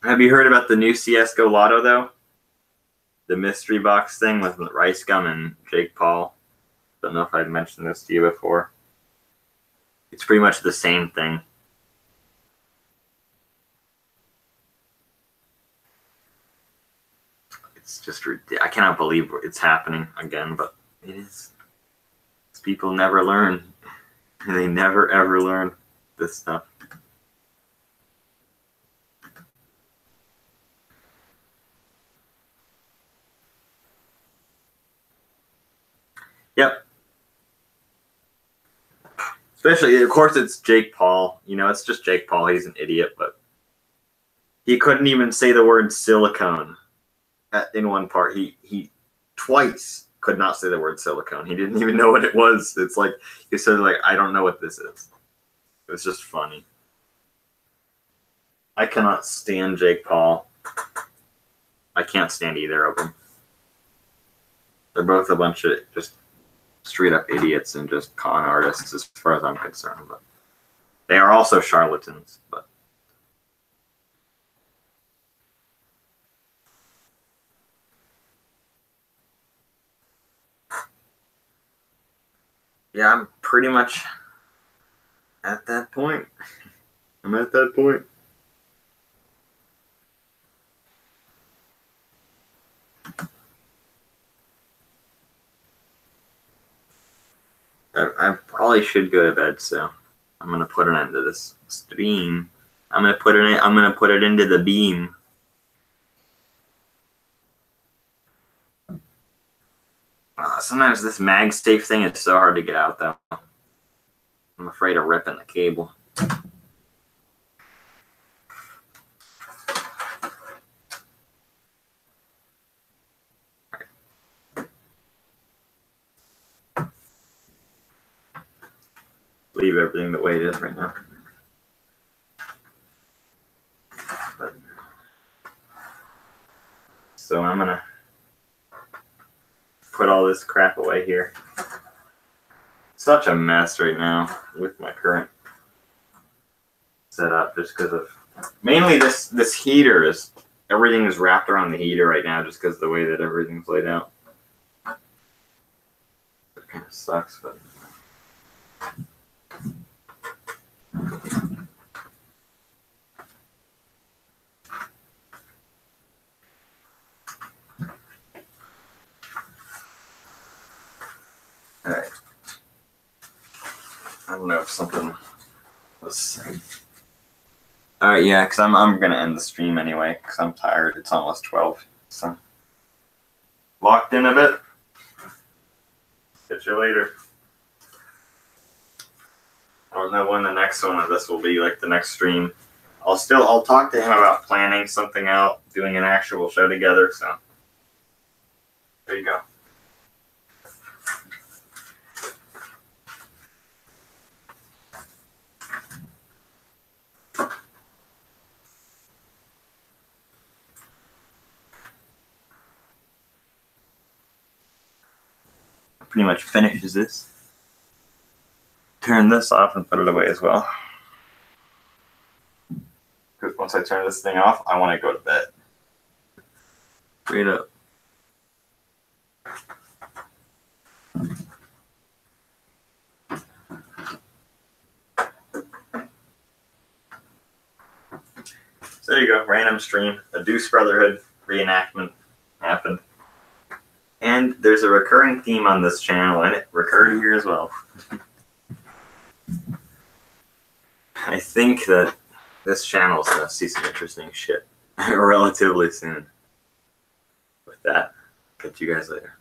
Have you heard about the new CSGO Lotto, though? The mystery box thing with Rice Gum and Jake Paul. Don't know if I'd mentioned this to you before. It's pretty much the same thing. It's just, I cannot believe it's happening again, but it is. People never learn. They never, ever learn this stuff. Yep. Especially, of course, it's Jake Paul. You know, it's just Jake Paul. He's an idiot, but he couldn't even say the word silicone in one part. He twice could not say the word silicone. He didn't even know what it was. It's like, he said, like, I don't know what this is. It was just funny. I cannot stand Jake Paul. I can't stand either of them. They're both a bunch of just straight up idiots and just con artists as far as I'm concerned. But they are also charlatans. But yeah, I'm pretty much at that point. I'm at that point. I probably should go to bed, so I'm gonna put an end to this stream. I'm gonna put it into the beam. Sometimes this MagSafe thing is so hard to get out, though. I'm afraid of ripping the cable. Leave everything the way it is right now. But, so I'm gonna put all this crap away here. Such a mess right now with my current setup, just because of mainly this heater is everything is wrapped around the heater right now, just because of the way that everything's laid out. It kind of sucks, but. All right. don't know if something was. All right, yeah, because I'm gonna end the stream anyway because I'm tired. It's almost 12, so locked in a bit. Catch you later. I don't know when the next one of this will be, like the next stream. I'll talk to him about planning something out, doing an actual show together. So there you go. Pretty much finishes this. Turn this off and put it away as well. Because once I turn this thing off, I want to go to bed. Straight up. So there you go, random stream. A Deuce Brotherhood reenactment happened. And there's a recurring theme on this channel, and it recurred here as well. I think that this channel is going to see some interesting shit relatively soon. With that, catch you guys later.